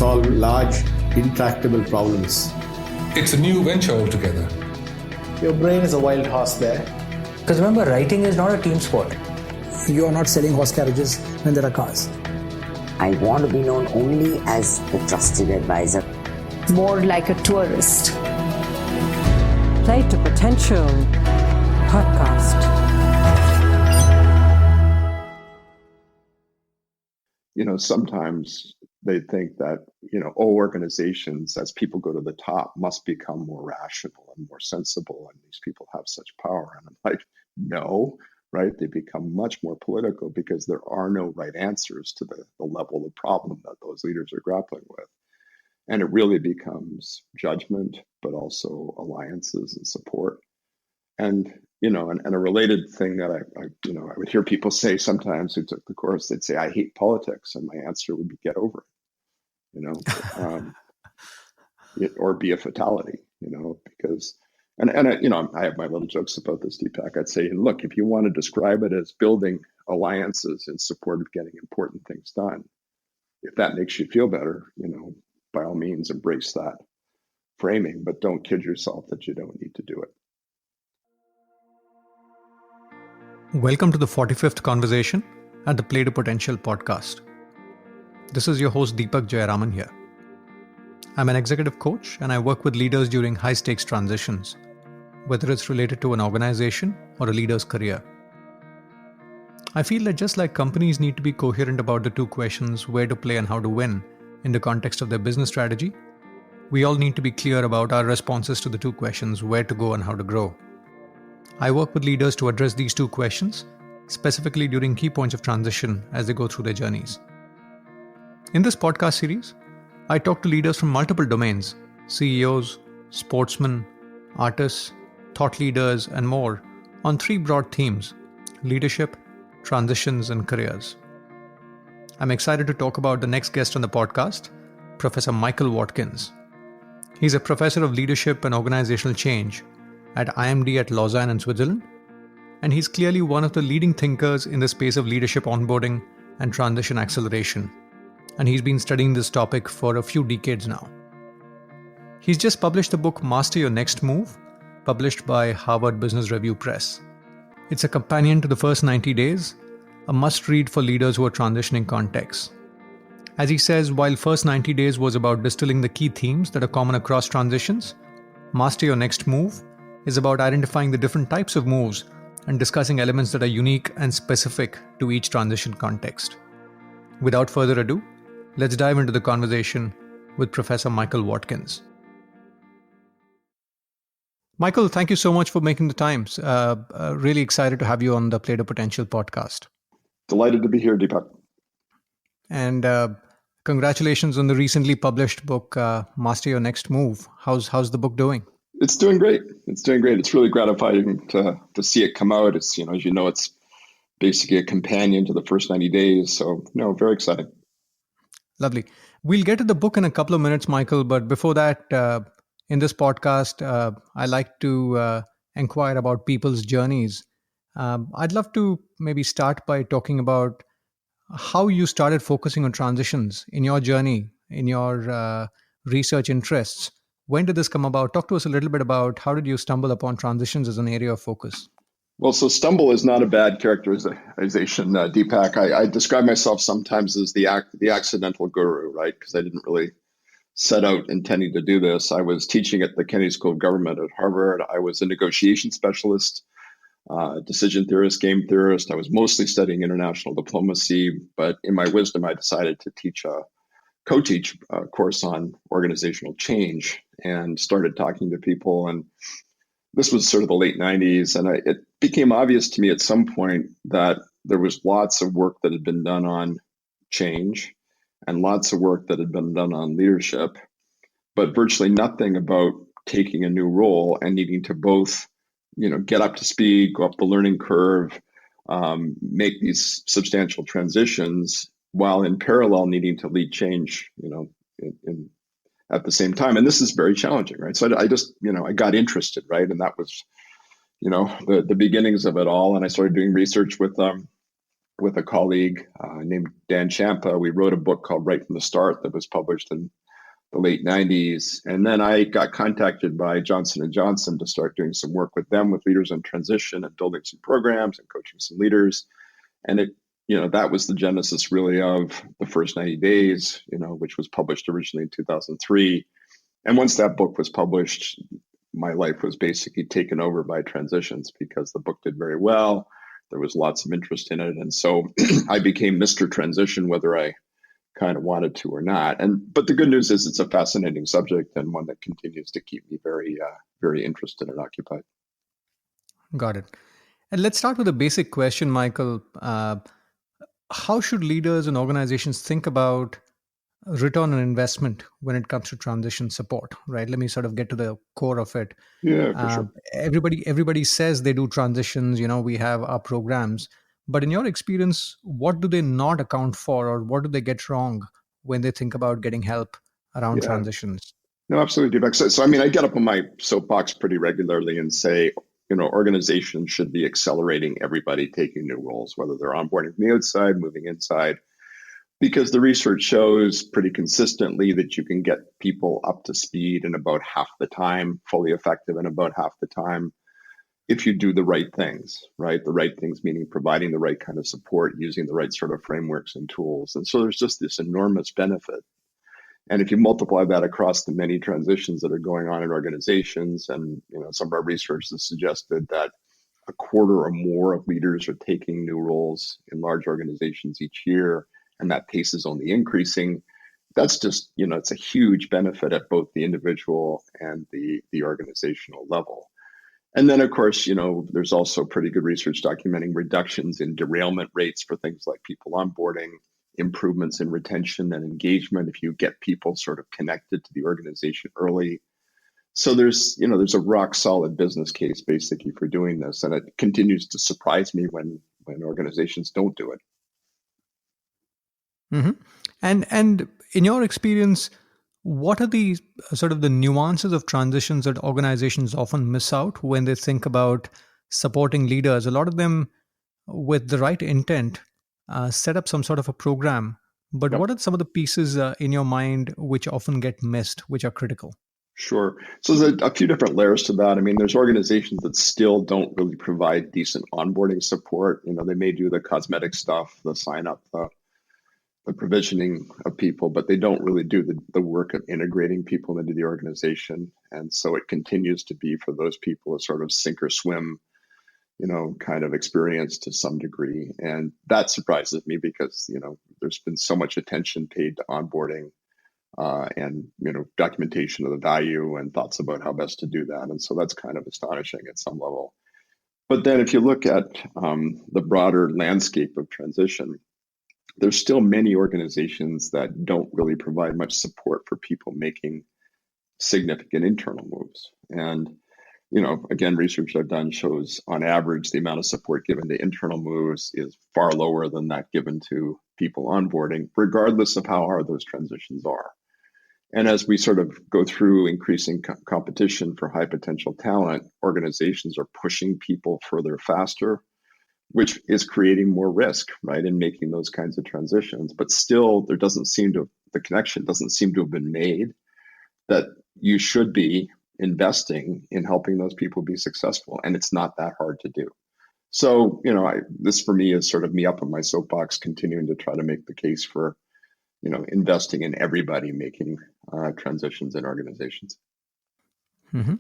solve large, intractable problems. It's a new venture altogether. Your brain is a wild horse there. Because remember, writing is not a team sport. You are not selling horse carriages when there are cars. I want to be known only as the trusted advisor. More like a tourist. Play to Potential podcast. Sometimes they think that, organizations, as people go to the top, must become more rational and more sensible, and these people have such power. And I'm like, no, right? They become much more political because there are no right answers to the level of problem that those leaders are grappling with. And it really becomes judgment, but also alliances and support. And, and a related thing that I would hear people say sometimes who took the course, they'd say, I hate politics. And my answer would be, get over it, or be a fatality, because, and I have my little jokes about this, Deepak. I'd say, look, if you want to describe it as building alliances in support of getting important things done, if that makes you feel better, by all means, embrace that framing, but don't kid yourself that you don't need to do it. Welcome to the 45th conversation at the Play to Potential podcast. This is your host Deepak Jayaraman here. I'm an executive coach and I work with leaders during high-stakes transitions, whether it's related to an organization or a leader's career. I feel that just like companies need to be coherent about the two questions, where to play and how to win, in the context of their business strategy, we all need to be clear about our responses to the two questions, where to go and how to grow. I work with leaders to address these two questions, specifically during key points of transition as they go through their journeys. In this podcast series, I talk to leaders from multiple domains, CEOs, sportsmen, artists, thought leaders, and more, on three broad themes: leadership, transitions, and careers. I'm excited to talk about the next guest on the podcast, Professor Michael Watkins. He's a professor of leadership and organizational change at IMD at Lausanne in Switzerland, and he's clearly one of the leading thinkers in the space of leadership onboarding and transition acceleration, and he's been studying this topic for a few decades now. He's just published the book Master Your Next Move, published by Harvard Business Review Press. It's a companion to the first 90 days, a must-read for leaders who are transitioning contexts. As he says, while first 90 days was about distilling the key themes that are common across transitions, Master Your Next Move is about identifying the different types of moves and discussing elements that are unique and specific to each transition context. Without further ado, let's dive into the conversation with Professor Michael Watkins. Michael, thank you so much for making the time. Really excited to have you on the Play to Potential podcast. Delighted to be here, Deepak. And congratulations on the recently published book, Master Your Next Move. How's the book doing? It's doing great. It's really gratifying to see it come out. It's, it's basically a companion to the first 90 days. So, very exciting. Lovely. We'll get to the book in a couple of minutes, Michael. But before that, in this podcast, I like to inquire about people's journeys. I'd love to maybe start by talking about how you started focusing on transitions in your journey, in your research interests. When did this come about? Talk to us a little bit about how did you stumble upon transitions as an area of focus? Well, so stumble is not a bad characterization, Deepak. I describe myself sometimes as the accidental guru, right? Because I didn't really set out intending to do this. I was teaching at the Kennedy School of Government at Harvard. I was a negotiation specialist, decision theorist, game theorist. I was mostly studying international diplomacy, but in my wisdom, I decided to co-teach a course on organizational change and started talking to people. And this was sort of the late 90s. And it became obvious to me at some point that there was lots of work that had been done on change and lots of work that had been done on leadership, but virtually nothing about taking a new role and needing to both, get up to speed, go up the learning curve, make these substantial transitions, while in parallel needing to lead change, at the same time. And this is very challenging, right? So I just, I got interested, right? And that was, the beginnings of it all. And I started doing research with with a colleague named Dan Champa. We wrote a book called Right from the Start that was published in the late 90s. And then I got contacted by Johnson & Johnson to start doing some work with them with leaders on transition and building some programs and coaching some leaders. And that was the genesis really of the first 90 days, which was published originally in 2003. And once that book was published, my life was basically taken over by transitions because the book did very well. There was lots of interest in it. And so I became Mr. Transition, whether I kind of wanted to or not. But the good news is it's a fascinating subject and one that continues to keep me very, very interested and occupied. Got it. And let's start with a basic question, Michael. How should leaders and organizations think about return on investment when it comes to transition support, right? Let me sort of get to the core of it. Yeah, for sure. Everybody says they do transitions, we have our programs, but in your experience, what do they not account for or what do they get wrong when they think about getting help around transitions? No, absolutely, Deepak. So, I get up on my soapbox pretty regularly and say, organizations should be accelerating everybody taking new roles, whether they're onboarding from the outside, moving inside, because the research shows pretty consistently that you can get people up to speed in about half the time, fully effective in about half the time, if you do the right things, right? The right things meaning providing the right kind of support, using the right sort of frameworks and tools. And so there's just this enormous benefit. And if you multiply that across the many transitions that are going on in organizations, and some of our research has suggested that a quarter or more of leaders are taking new roles in large organizations each year, and that pace is only increasing. That's just, it's a huge benefit at both the individual and the organizational level. And then, of course, there's also pretty good research documenting reductions in derailment rates for things like people onboarding, improvements in retention and engagement if you get people sort of connected to the organization early. So there's a rock solid business case basically for doing this. And it continues to surprise me when organizations don't do it. Mm-hmm. And in your experience, what are the sort of the nuances of transitions that organizations often miss out when they think about supporting leaders? A lot of them, with the right intent, set up some sort of a program. But what are some of the pieces in your mind which often get missed, which are critical? Sure. So there's a few different layers to that. There's organizations that still don't really provide decent onboarding support. They may do the cosmetic stuff, the sign up, the provisioning of people, but they don't really do the work of integrating people into the organization. And so it continues to be for those people a sort of sink or swim, kind of experience to some degree. And that surprises me because, there's been so much attention paid to onboarding and, documentation of the value and thoughts about how best to do that. And so that's kind of astonishing at some level. But then if you look at the broader landscape of transition, there's still many organizations that don't really provide much support for people making significant internal moves. And, again, research I've done shows on average, the amount of support given to internal moves is far lower than that given to people onboarding, regardless of how hard those transitions are. And as we sort of go through increasing competition for high potential talent, organizations are pushing people further faster, which is creating more risk, right, in making those kinds of transitions. But still, the connection doesn't seem to have been made that you should be investing in helping those people be successful. And it's not that hard to do. So, this for me is sort of me up on my soapbox, continuing to try to make the case for, investing in everybody making transitions in organizations. Mm-hmm.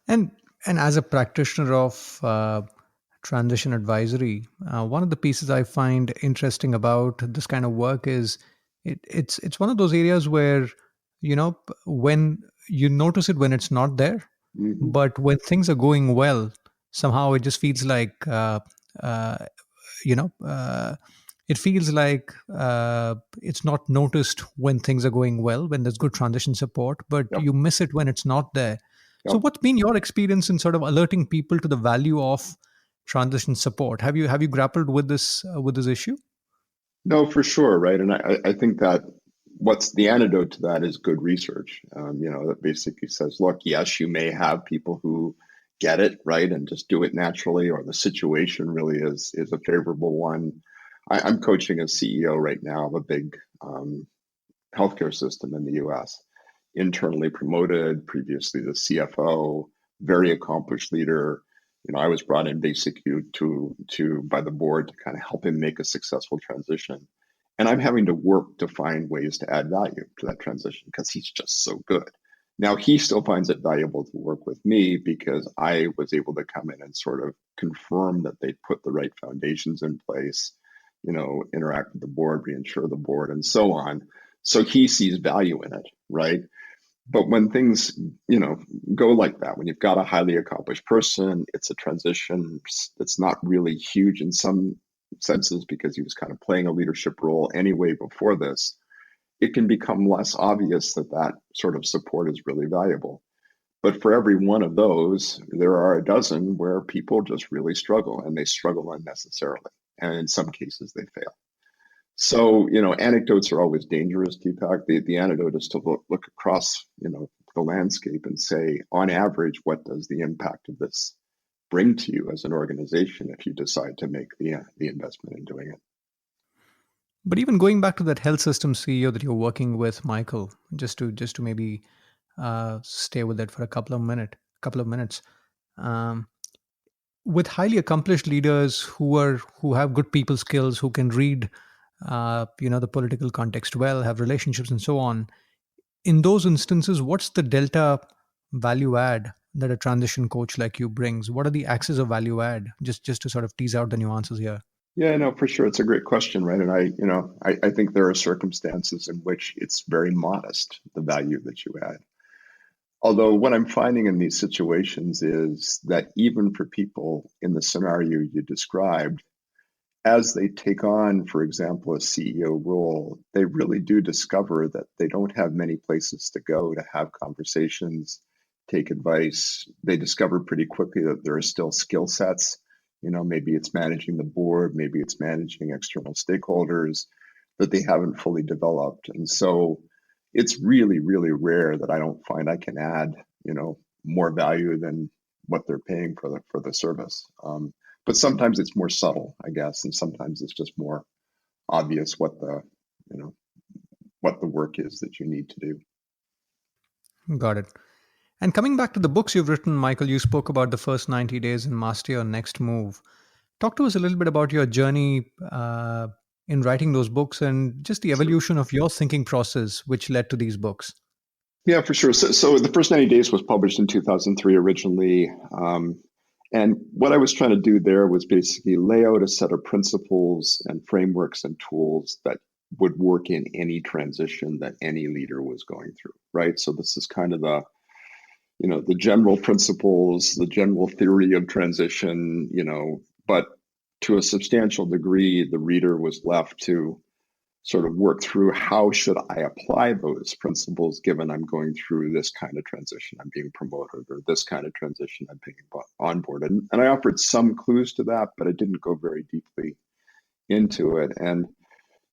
And as a practitioner of transition advisory, one of the pieces I find interesting about this kind of work is it's one of those areas where, when you notice it when it's not there, Mm-hmm. but when things are going well, somehow it just feels like, it feels like it's not noticed when things are going well, when there's good transition support, but you miss it when it's not there. So what's been your experience in sort of alerting people to the value of transition support? Have you grappled with this issue? No, for sure, right. And I think that what's the antidote to that is good research. That basically says, look, yes, you may have people who get it right and just do it naturally, or the situation really is a favorable one. I'm coaching a CEO right now of a big healthcare system in the US, internally promoted, previously the CFO, very accomplished leader. I was brought in basically to by the board to kind of help him make a successful transition. And I'm having to work to find ways to add value to that transition because he's just so good. Now, he still finds it valuable to work with me because I was able to come in and sort of confirm that they put the right foundations in place, interact with the board, reinsure the board, and so on. So he sees value in it, right? But when things, go like that, when you've got a highly accomplished person, it's a transition that's not really huge in some senses because he was kind of playing a leadership role anyway before this. It can become less obvious that sort of support is really valuable. But for every one of those, there are a dozen where people just really struggle, and they struggle unnecessarily. And in some cases, they fail. So, anecdotes are always dangerous, Deepak. The antidote is to look across, the landscape and say, on average, what does the impact of this bring to you as an organization if you decide to make the investment in doing it? But even going back to that health system CEO that you're working with, Michael, just to maybe stay with that for a couple of minutes. With highly accomplished leaders who have good people skills, who can read, the political context well, have relationships and so on. In those instances, what's the delta value add that a transition coach like you brings? What are the axes of value add? Just to sort of tease out the nuances here. Yeah, no, for sure. It's a great question, right? And I think there are circumstances in which it's very modest, the value that you add. Although what I'm finding in these situations is that even for people in the scenario you described, as they take on, for example, a CEO role, they really do discover that they don't have many places to go to have conversations, take advice. They discover pretty quickly that there are still skill sets. Maybe it's managing the board, maybe it's managing external stakeholders that they haven't fully developed. And so it's really, really rare that I don't find I can add, more value than what they're paying for the service. But sometimes it's more subtle, I guess, and sometimes it's just more obvious what the work is that you need to do. Got it. And coming back to the books you've written, Michael, you spoke about the first 90 days and Master Your Next Move. Talk to us a little bit about your journey in writing those books and just the evolution of your thinking process, which led to these books. Yeah, for sure. So the first 90 days was published in 2003 originally. And what I was trying to do there was basically lay out a set of principles and frameworks and tools that would work in any transition that any leader was going through, right? So this is kind of the general principles, the general theory of transition, but to a substantial degree, the reader was left to sort of work through how should I apply those principles given I'm going through this kind of transition, I'm being promoted, or this kind of transition, I'm being onboarded. And I offered some clues to that, but I didn't go very deeply into it. And,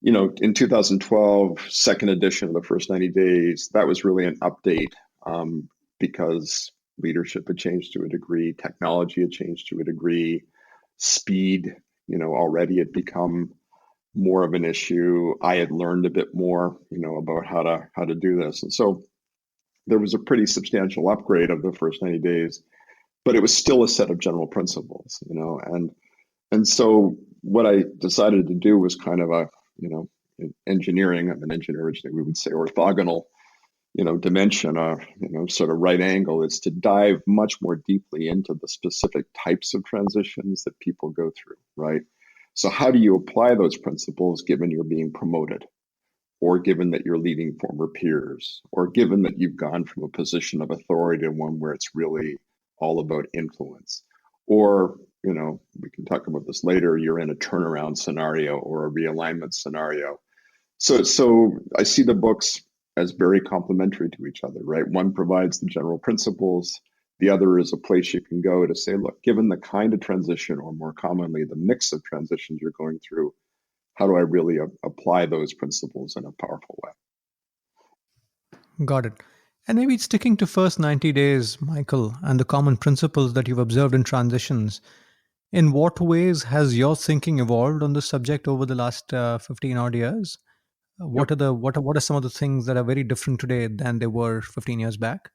in 2012, second edition of the first 90 days, that was really an update because leadership had changed to a degree, technology had changed to a degree, speed, already had become more of an issue. I had learned a bit more, about how to do this. And so there was a pretty substantial upgrade of the first 90 days, but it was still a set of general principles, and so what I decided to do was kind of a, engineering, I'm an engineer originally, we would say orthogonal, dimension, sort of right angle, is to dive much more deeply into the specific types of transitions that people go through, right? So how do you apply those principles given you're being promoted, or given that you're leading former peers, or given that you've gone from a position of authority to one where it's really all about influence? Or, we can talk about this later, you're in a turnaround scenario or a realignment scenario. So I see the books as very complementary to each other, right? One provides the general principles. The other is a place you can go to say, look, given the kind of transition, or more commonly, the mix of transitions you're going through, how do I really apply those principles in a powerful way? Got it. And maybe sticking to first 90 days, Michael, and the common principles that you've observed in transitions. In what ways has your thinking evolved on this subject over the last 15 odd years? What are some of the things that are very different today than they were 15 years back?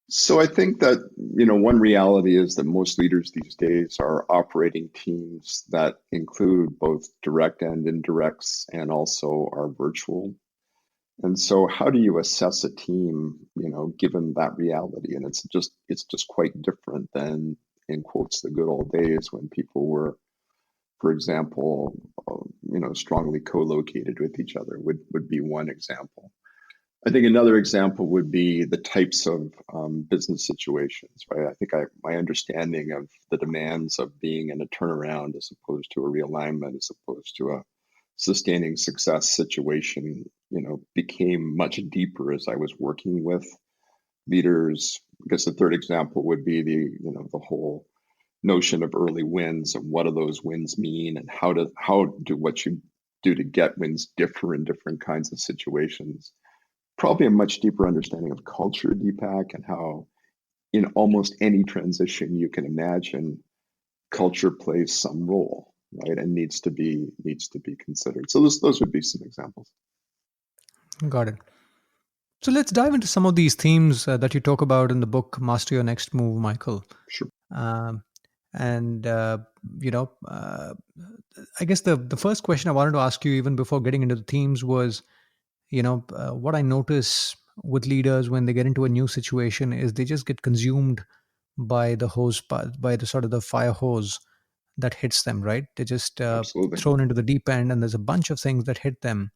So I think that, one reality is that most leaders these days are operating teams that include both direct and indirects and also are virtual. And so how do you assess a team, given that reality? And it's just quite different than, in quotes, the good old days when people were, for example, strongly co-located with each other would be one example. I think another example would be the types of business situations, right? I think my understanding of the demands of being in a turnaround as opposed to a realignment, as opposed to a sustaining success situation, became much deeper as I was working with leaders. I guess the third example would be the whole notion of early wins and what do those wins mean and how do what you do to get wins differ in different kinds of situations. Probably a much deeper understanding of culture, Deepak, and how in almost any transition you can imagine, culture plays some role, right, and needs to be considered. So those would be some examples. Got it. So let's dive into some of these themes that you talk about in the book, Master Your Next Move, Michael. Sure. And I guess the first question I wanted to ask you, even before getting into the themes, was, what I notice with leaders when they get into a new situation is they just get consumed by the hose, by the sort of the fire hose that hits them, right? They just Absolutely. thrown into the deep end, and there's a bunch of things that hit them.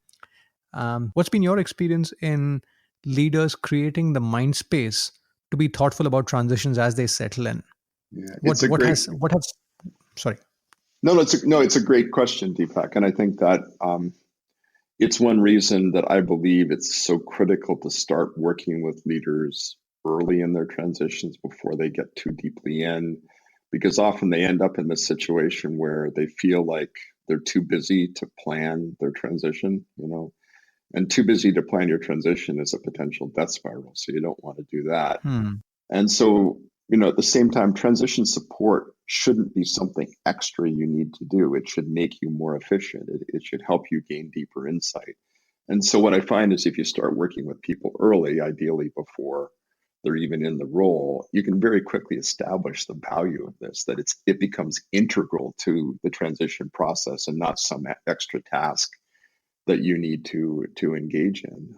What's been your experience in leaders creating the mind space to be thoughtful about transitions as they settle in? Yeah, Sorry. No, it's a great question, Deepak, and I think that it's one reason that I believe it's so critical to start working with leaders early in their transitions before they get too deeply in, because often they end up in this situation where they feel like they're too busy to plan their transition, and too busy to plan your transition is a potential death spiral. So you don't want to do that. And so, at the same time, transition support shouldn't be something extra you need to do. It should make you more efficient. It should help you gain deeper insight. And so what I find is if you start working with people early, ideally before they're even in the role, you can very quickly establish the value of this, that it becomes integral to the transition process and not some extra task that you need to engage in.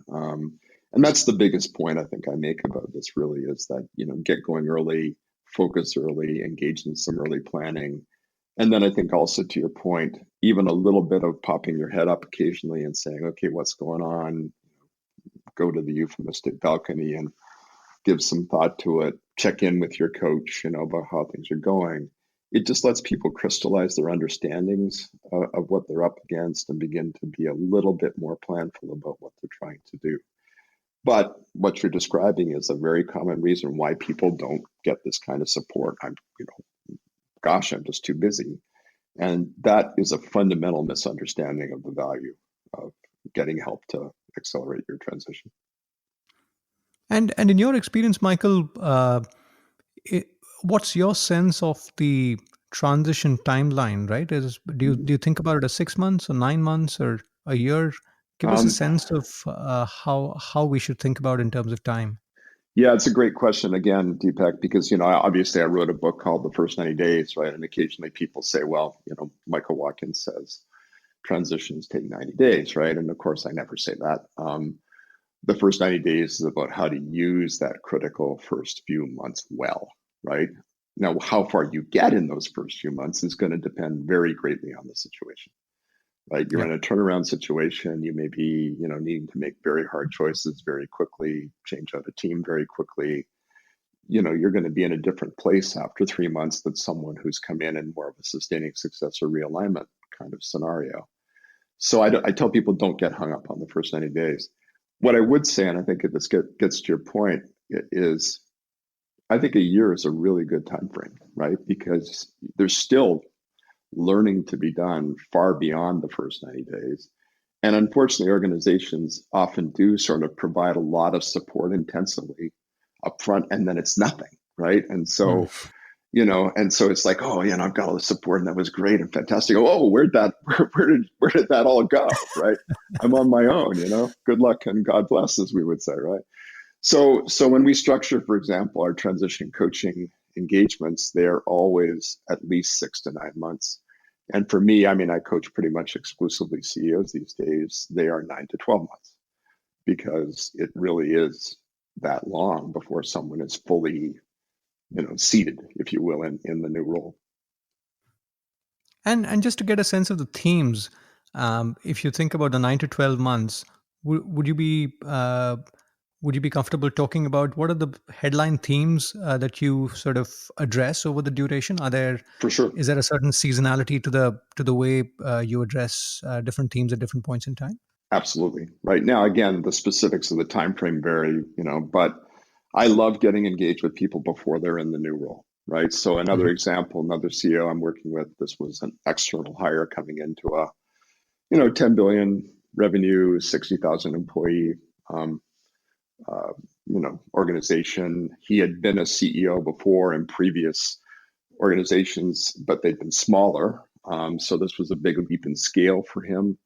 And that's the biggest point I think I make about this really is that, get going early, focus early, engage in some early planning. And then I think also to your point, even a little bit of popping your head up occasionally and saying, okay, what's going on? Go to the euphemistic balcony and give some thought to it, check in with your coach, about how things are going. It just lets people crystallize their understandings of what they're up against and begin to be a little bit more planful about what they're trying to do. But what you're describing is a very common reason why people don't get this kind of support. I'm just too busy. And that is a fundamental misunderstanding of the value of getting help to accelerate your transition. And in your experience, Michael, what's your sense of the transition timeline, right? Do you think about it as 6 months or 9 months or a year? Give us a sense of how we should think about in terms of time. Yeah, it's a great question again, Deepak, because, obviously I wrote a book called The First 90 Days, right? And occasionally people say, well, Michael Watkins says transitions take 90 days, right? And of course, I never say that. The first 90 days is about how to use that critical first few months well, right? Now, how far you get in those first few months is going to depend very greatly on the situation. Right, you're in a turnaround situation. You may be, needing to make very hard choices very quickly, change out a team very quickly. You're going to be in a different place after 3 months than someone who's come in more of a sustaining success or realignment kind of scenario. So I tell people don't get hung up on the first 90 days. What I would say, and I think this gets to your point, is I think a year is a really good time frame, right? Because there's still learning to be done far beyond the first 90 days. And unfortunately, organizations often do sort of provide a lot of support intensively upfront, and then it's nothing, right? And so And so it's like, oh, I've got all the support and that was great and fantastic. Oh, where did that all go? Right. I'm on my own, good luck and God bless, as we would say. Right. So when we structure, for example, our transition coaching engagements, they're always at least 6 to 9 months. And for me, I coach pretty much exclusively CEOs these days. They are 9 to 12 months because it really is that long before someone is fully, seated, if you will, in the new role. And just to get a sense of the themes, if you think about the 9 to 12 months, would you be comfortable talking about what are the headline themes that you sort of address over the duration? For sure. Is there a certain seasonality to the way you address different themes at different points in time? Absolutely. Right now, again, the specifics of the time frame vary, but I love getting engaged with people before they're in the new role. Right. So another example, another CEO I'm working with, this was an external hire coming into a, 10 billion revenue, 60,000 employee, organization. He had been a CEO before in previous organizations, but they'd been smaller. So this was a big leap in scale for him.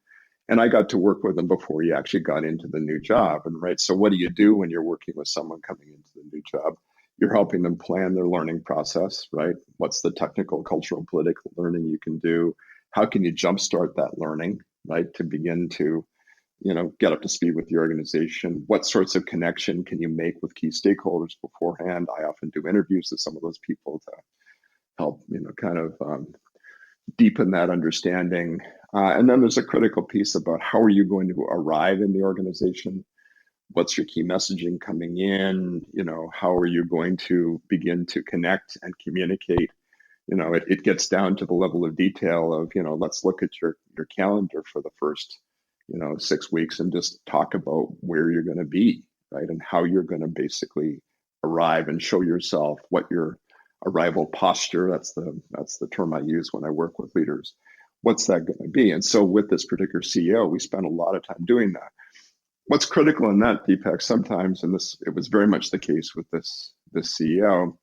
And I got to work with him before he actually got into the new job. And right. So what do you do when you're working with someone coming into the new job? You're helping them plan their learning process, right? What's the technical, cultural, political learning you can do? How can you jumpstart that learning, right? To begin to, get up to speed with the organization. What sorts of connection can you make with key stakeholders beforehand? I often do interviews with some of those people to help, deepen that understanding. And then there's a critical piece about how are you going to arrive in the organization? What's your key messaging coming in? How are you going to begin to connect and communicate? It gets down to the level of detail of, let's look at your calendar for the first, 6 weeks and just talk about where you're going to be, right? And how you're going to basically arrive and show yourself what your arrival posture, that's the term I use when I work with leaders. What's that going to be? And so with this particular CEO, we spent a lot of time doing that. What's critical in that, Deepak, sometimes, and it was very much the case with this CEO,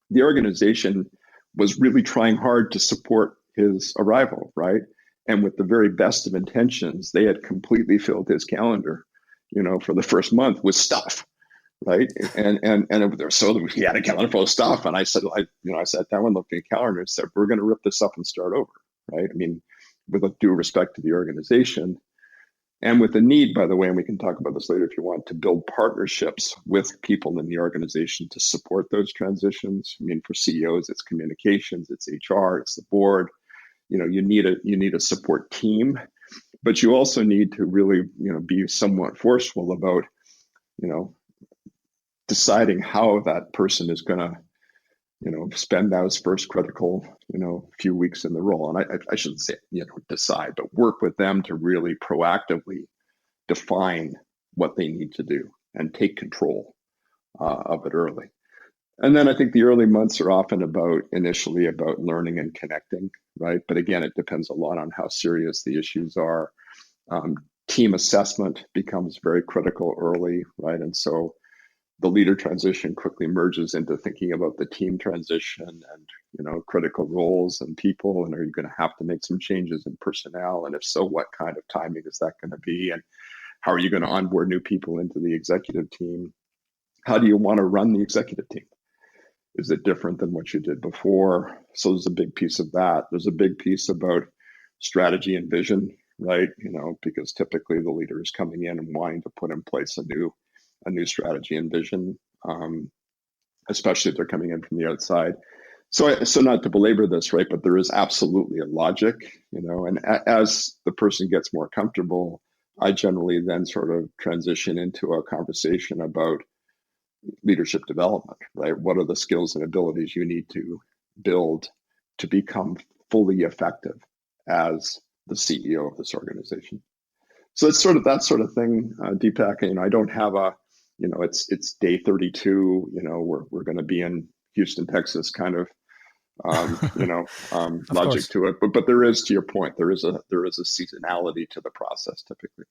the organization was really trying hard to support his arrival, right? And with the very best of intentions, they had completely filled his calendar, for the first month with stuff, right? And so he had a calendar full of stuff. And I said, I sat down and looked at the calendar and said, we're going to rip this up and start over, right? With due respect to the organization. And with the need, by the way, and we can talk about this later if you want, to build partnerships with people in the organization to support those transitions. For CEOs, it's communications, it's HR, it's the board. You need a support team, but you also need to really, be somewhat forceful about, deciding how that person is going to, spend those first critical, few weeks in the role. And I shouldn't say, decide, but work with them to really proactively define what they need to do and take control of it early. And then I think the early months are often initially about learning and connecting, right? But again, it depends a lot on how serious the issues are. Team assessment becomes very critical early, right? And so the leader transition quickly merges into thinking about the team transition and, critical roles and people. And are you going to have to make some changes in personnel? And if so, what kind of timing is that going to be? And how are you going to onboard new people into the executive team? How do you want to run the executive team? Is it different than what you did before? So there's a big piece of that. There's a big piece about strategy and vision, right? Because typically the leader is coming in and wanting to put in place a new strategy and vision, especially if they're coming in from the outside. So not to belabor this, right? But there is absolutely a logic, and as the person gets more comfortable, I generally then sort of transition into a conversation about leadership development, right? What are the skills and abilities you need to build to become fully effective as the CEO of this organization? So it's sort of that sort of thing, Deepak. I don't have it's day 32. We're going to be in Houston, Texas, kind of, Of logic course. to it. But there is, to your point, there is a seasonality to the process typically.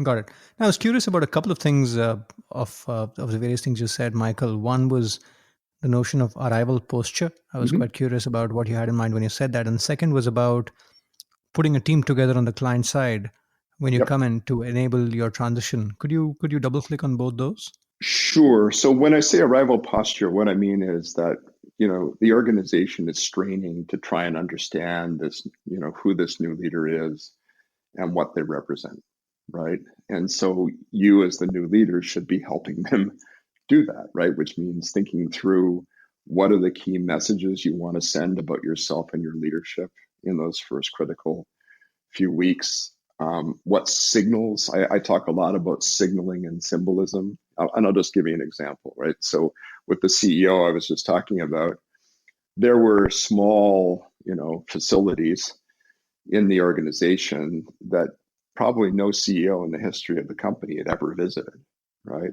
Got it. Now, I was curious about a couple of things of the various things you said, Michael. One was the notion of arrival posture. I was quite curious about what you had in mind when you said that. And second was about putting a team together on the client side when you Yep. come in to enable your transition. Could you double click on both those? Sure. So when I say arrival posture, what I mean is that, the organization is straining to try and understand this, who this new leader is and what they represent, right? And so you as the new leader should be helping them do that, right? Which means thinking through what are the key messages you want to send about yourself and your leadership in those first critical few weeks. What signals? I talk a lot about signaling and symbolism, and I'll just give you an example, right? So with the CEO I was just talking about, there were small, facilities in the organization that probably no CEO in the history of the company had ever visited, right?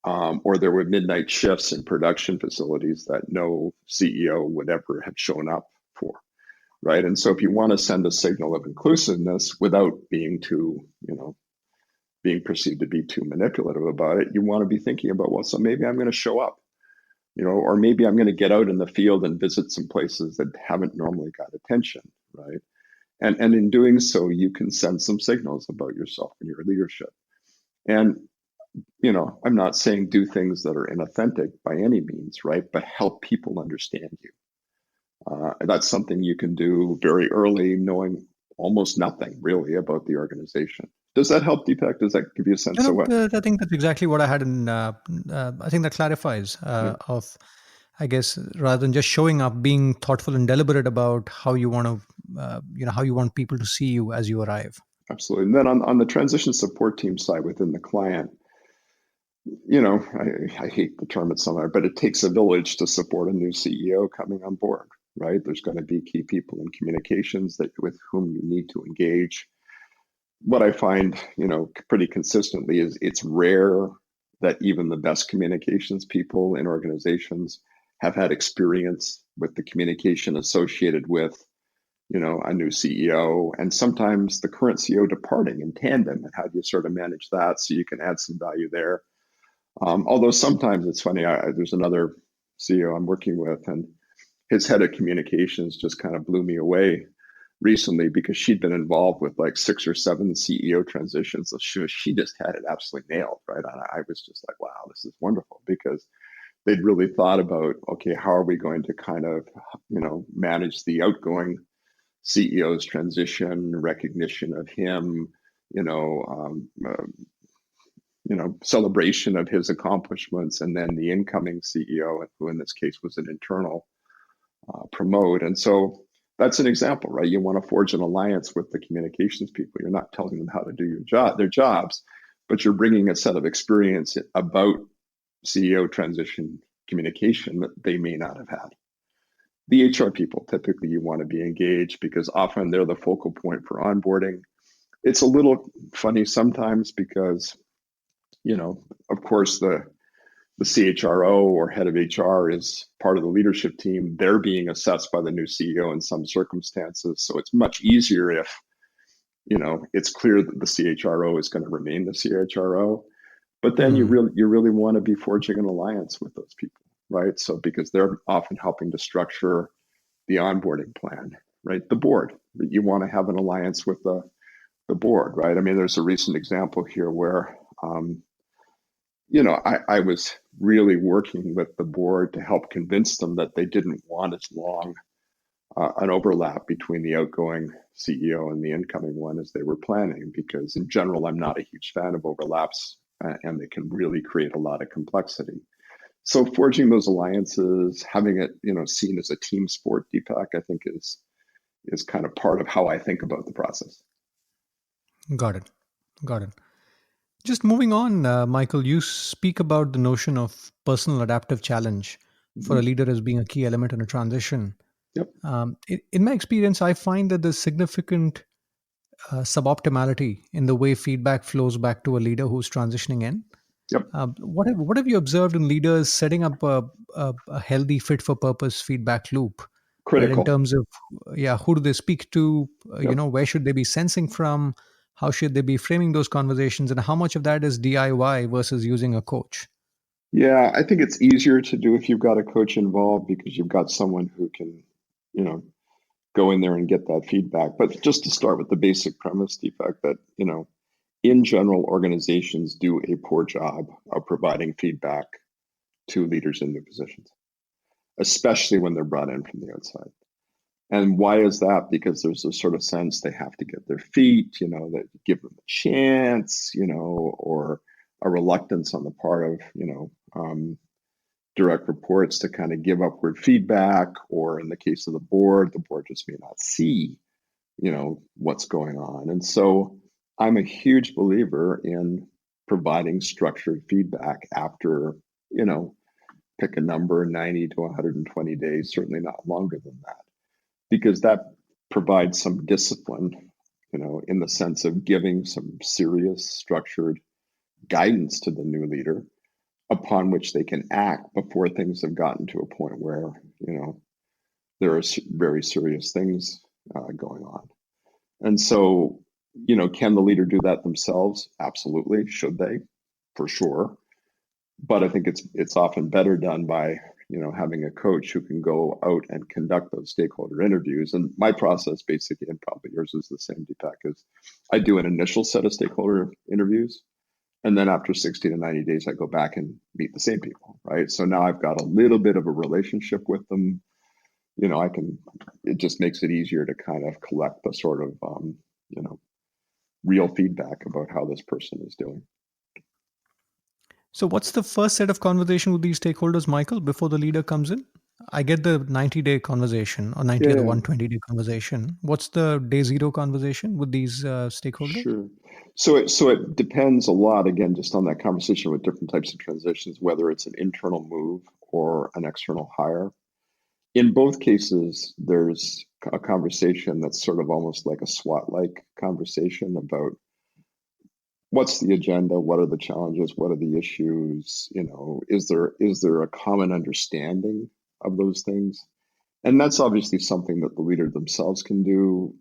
Or there were midnight shifts in production facilities that no CEO would ever have shown up for, right? And so if you want to send a signal of inclusiveness without being too, being perceived to be too manipulative about it, you want to be thinking about, well, so maybe I'm going to show up, or maybe I'm going to get out in the field and visit some places that haven't normally got attention, right? And in doing so, you can send some signals about yourself and your leadership. And I'm not saying do things that are inauthentic by any means, right? But help people understand you. That's something you can do very early, knowing almost nothing really about the organization. Does that help, Deepak? Does that give you a sense of what? I think that's exactly what I had in. I think that clarifies of, I guess, rather than just showing up, being thoughtful and deliberate about how you want to, how you want people to see you as you arrive. Absolutely. And then on the transition support team side within the client, I hate the term at some, but it takes a village to support a new CEO coming on board, right? There's going to be key people in communications with whom you need to engage. What I find, pretty consistently is it's rare that even the best communications people in organizations have had experience with the communication associated with, a new CEO, and sometimes the current CEO departing in tandem. And how do you sort of manage that so you can add some value there? Although sometimes it's funny, there's another CEO I'm working with, and his head of communications just kind of blew me away recently because she'd been involved with like 6 or 7 CEO transitions. So she just had it absolutely nailed, right? And I was just like, wow, this is wonderful, because they'd really thought about, okay, how are we going to kind of, manage the outgoing CEO's transition, recognition of him, celebration of his accomplishments, and then the incoming CEO, who in this case was an internal promote. And so that's an example, right? You want to forge an alliance with the communications people. You're not telling them how to do their jobs, but you're bringing a set of experience about CEO transition communication that they may not have had. The HR people, typically you want to be engaged because often they're the focal point for onboarding. It's a little funny sometimes because, of course, the CHRO or head of HR is part of the leadership team. They're being assessed by the new CEO in some circumstances. So it's much easier if, it's clear that the CHRO is going to remain the CHRO. But then you really want to be forging an alliance with those people, right? So because they're often helping to structure the onboarding plan, right? The board, you want to have an alliance with the board, right? I mean, there's a recent example here where, I was really working with the board to help convince them that they didn't want as long an overlap between the outgoing CEO and the incoming one as they were planning, because in general, I'm not a huge fan of overlaps and they can really create a lot of complexity. So forging those alliances, having it, seen as a team sport, Deepak, I think is kind of part of how I think about the process. Got it. Just moving on, Michael, you speak about the notion of personal adaptive challenge for a leader as being a key element in a transition. Yep. In my experience, I find that there's significant suboptimality in the way feedback flows back to a leader who's transitioning in. Yep. What have you observed in leaders setting up a healthy fit for purpose feedback loop? Critical. Right, in terms of, who do they speak to? Where should they be sensing from? How should they be framing those conversations? And how much of that is DIY versus using a coach? Yeah, I think it's easier to do if you've got a coach involved because you've got someone who can, you know, go in there and get that feedback. But just to start with the basic premise, Deepak, that, in general, organizations do a poor job of providing feedback to leaders in new positions, especially when they're brought in from the outside. And why is that? Because there's a sort of sense they have to get their feet, that give them a chance, or a reluctance on the part of, direct reports to kind of give upward feedback, or in the case of the board just may not see, what's going on. And so I'm a huge believer in providing structured feedback after, pick a number, 90 to 120 days, certainly not longer than that, because that provides some discipline, in the sense of giving some serious structured guidance to the new leader upon which they can act before things have gotten to a point where, there are very serious things going on. And so, can the leader do that themselves? Absolutely. Should they? For sure. But I think it's often better done by, having a coach who can go out and conduct those stakeholder interviews. And my process basically, and probably yours is the same, Deepak, is I do an initial set of stakeholder interviews. And then after 60 to 90 days, I go back and meet the same people, right? So now I've got a little bit of a relationship with them. It just makes it easier to kind of collect the sort of, real feedback about how this person is doing. So, what's the first set of conversation with these stakeholders, Michael, before the leader comes in? I get the 90-day conversation or 90 or the 120-day conversation. What's the day zero conversation with these stakeholders? Sure. So it depends a lot, again, just on that conversation with different types of transitions, whether it's an internal move or an external hire. In both cases, there's a conversation that's sort of almost like a SWOT-like conversation about what's the agenda, what are the challenges, what are the issues, is there a common understanding of those things? And that's obviously something that the leader themselves can do,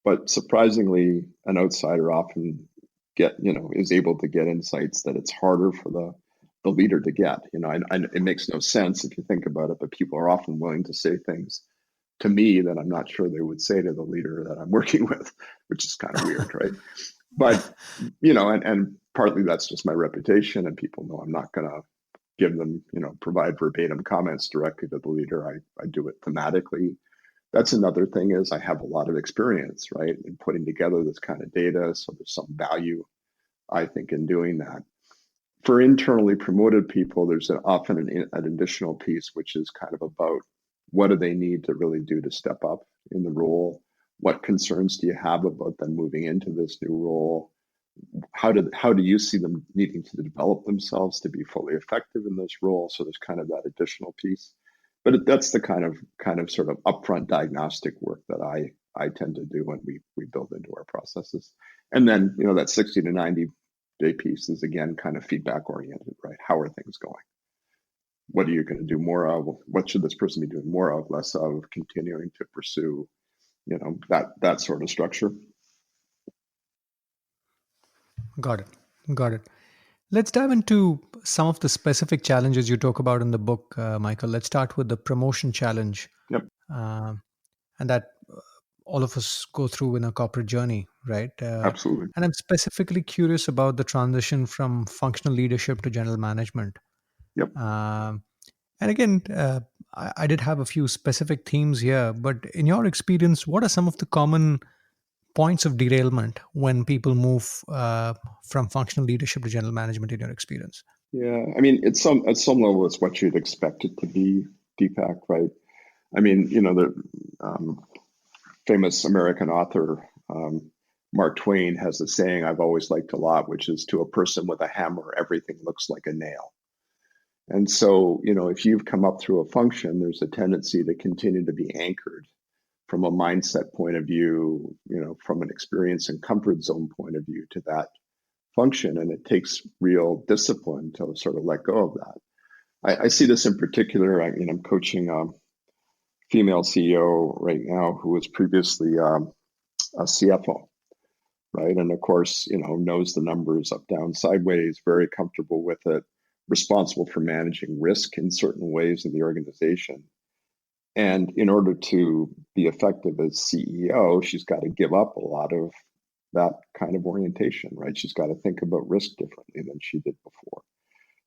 but surprisingly, an outsider often is able to get insights that it's harder for the leader to get. It makes no sense if you think about it, but people are often willing to say things to me that I'm not sure they would say to the leader that I'm working with, which is kind of weird, right? But, and partly that's just my reputation, and people know I'm not going to give them, provide verbatim comments directly to the leader. I do it thematically. That's another thing, is I have a lot of experience, right, in putting together this kind of data. So there's some value, I think, in doing that. For internally promoted people, there's often an additional piece, which is kind of about what do they need to really do to step up in the role? What concerns do you have about them moving into this new role? How do you see them needing to develop themselves to be fully effective in this role? So there's kind of that additional piece. But that's the kind of sort of upfront diagnostic work that I tend to do when we build into our processes. And then, that 60 to 90 day piece is, again, kind of feedback oriented, right? How are things going? What are you going to do more of? What should this person be doing more of, less of, continuing to pursue, that sort of structure. Got it. Let's dive into some of the specific challenges you talk about in the book, Michael. Let's start with the promotion challenge. Yep. And that all of us go through in a corporate journey, right? Absolutely. And I'm specifically curious about the transition from functional leadership to general management. Yep. And again, I did have a few specific themes here, but in your experience, what are some of the common points of derailment when people move from functional leadership to general management in your experience? Yeah, I mean, at some level, it's what you'd expect it to be, Deepak, right? I mean, the famous American author Mark Twain has a saying I've always liked a lot, which is, to a person with a hammer, everything looks like a nail. And so, if you've come up through a function, there's a tendency to continue to be anchored from a mindset point of view, from an experience and comfort zone point of view to that function. And it takes real discipline to sort of let go of that. I see this in particular. I'm coaching a female CEO right now who was previously a CFO, right? And of course, knows the numbers up, down, sideways, very comfortable with it, responsible for managing risk in certain ways in the organization. And in order to be effective as CEO, she's got to give up a lot of that kind of orientation, right? She's got to think about risk differently than she did before.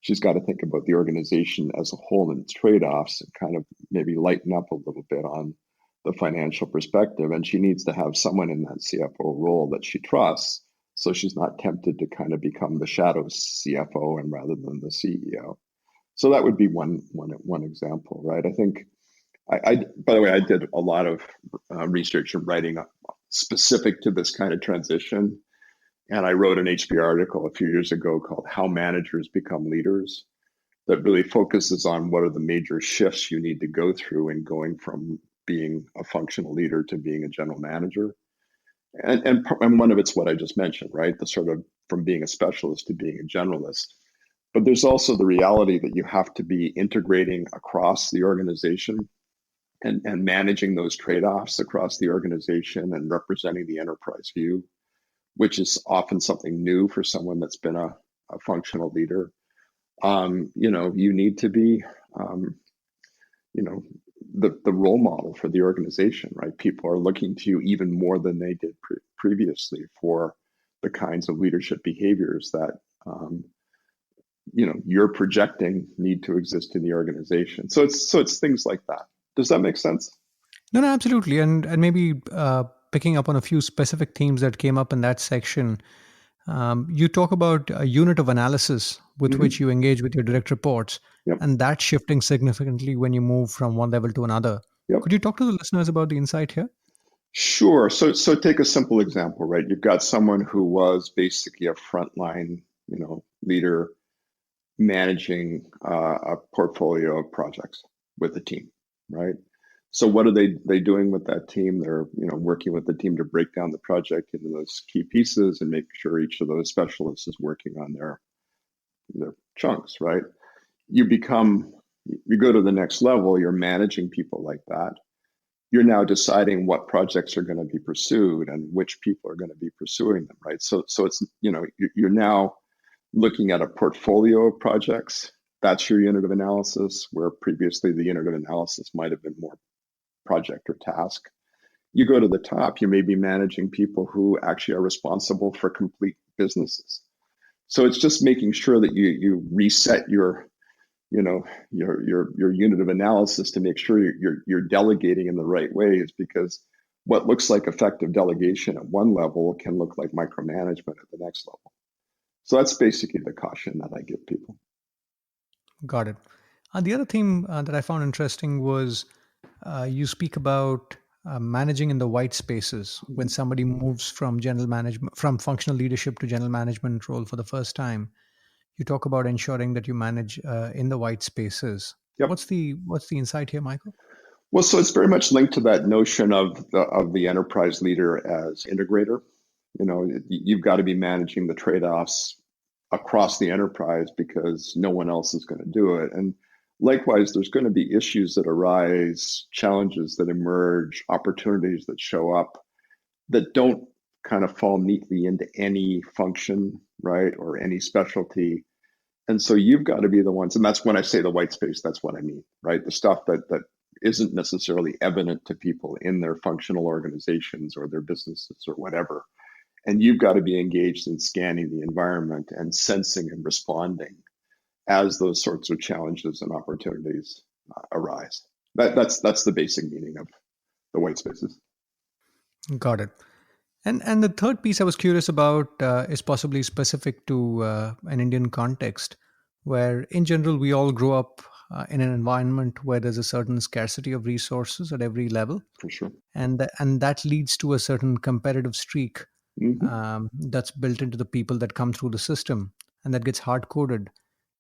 She's got to think about the organization as a whole and its trade-offs and kind of maybe lighten up a little bit on the financial perspective. And she needs to have someone in that CFO role that she trusts, so she's not tempted to kind of become the shadow CFO and rather than the CEO. So that would be one example, right? I think I by the way, I did a lot of research and writing specific to this kind of transition. And I wrote an HBR article a few years ago called How Managers Become Leaders that really focuses on what are the major shifts you need to go through in going from being a functional leader to being a general manager. And one of it's what I just mentioned, right? The sort of from being a specialist to being a generalist. But there's also the reality that you have to be integrating across the organization and managing those trade-offs across the organization and representing the enterprise view, which is often something new for someone that's been a functional leader. You need to be, the role model for the organization, right? People are looking to you even more than they did previously for the kinds of leadership behaviors that, you're projecting need to exist in the organization. So it's things like that. Does that make sense? No, absolutely. And maybe picking up on a few specific themes that came up in that section, you talk about a unit of analysis with which you engage with your direct reports, and that shifting significantly when you move from one level to another. Could you talk to the listeners about the insight here? Sure. So take a simple example, right? You've got someone who was basically a frontline, leader managing a portfolio of projects with a team, right? So what are they doing with that team? They're working with the team to break down the project into those key pieces and make sure each of those specialists is working on their chunks, right? You go to the next level, you're managing people like that. You're now deciding what projects are going to be pursued and which people are going to be pursuing them, right? So it's, you're now looking at a portfolio of projects. That's your unit of analysis, where previously the unit of analysis might have been more project or task. You go to the top, you may be managing people who actually are responsible for complete businesses. So it's just making sure that you reset your unit of analysis to make sure you're delegating in the right ways, because what looks like effective delegation at one level can look like micromanagement at the next level. So that's basically the caution that I give people. Got it. The other theme that I found interesting was you speak about managing in the white spaces when somebody moves from from functional leadership to general management role for the first time. You talk about ensuring that you manage in the white spaces. Yep. What's the insight here, Michael? Well, so it's very much linked to that notion of the enterprise leader as integrator. You've got to be managing the trade-offs across the enterprise because no one else is going to do it. And likewise, there's going to be issues that arise, challenges that emerge, opportunities that show up that don't kind of fall neatly into any function, right, or any specialty. And so you've got to be the ones, and that's when I say the white space, that's what I mean, right? The stuff that isn't necessarily evident to people in their functional organizations or their businesses or whatever. And you've got to be engaged in scanning the environment and sensing and responding as those sorts of challenges and opportunities arise. That's the basic meaning of the white spaces. Got it. And the third piece I was curious about is possibly specific to an Indian context, where in general we all grow up in an environment where there's a certain scarcity of resources at every level. For sure. And that leads to a certain competitive streak that's built into the people that come through the system, and that gets hard-coded.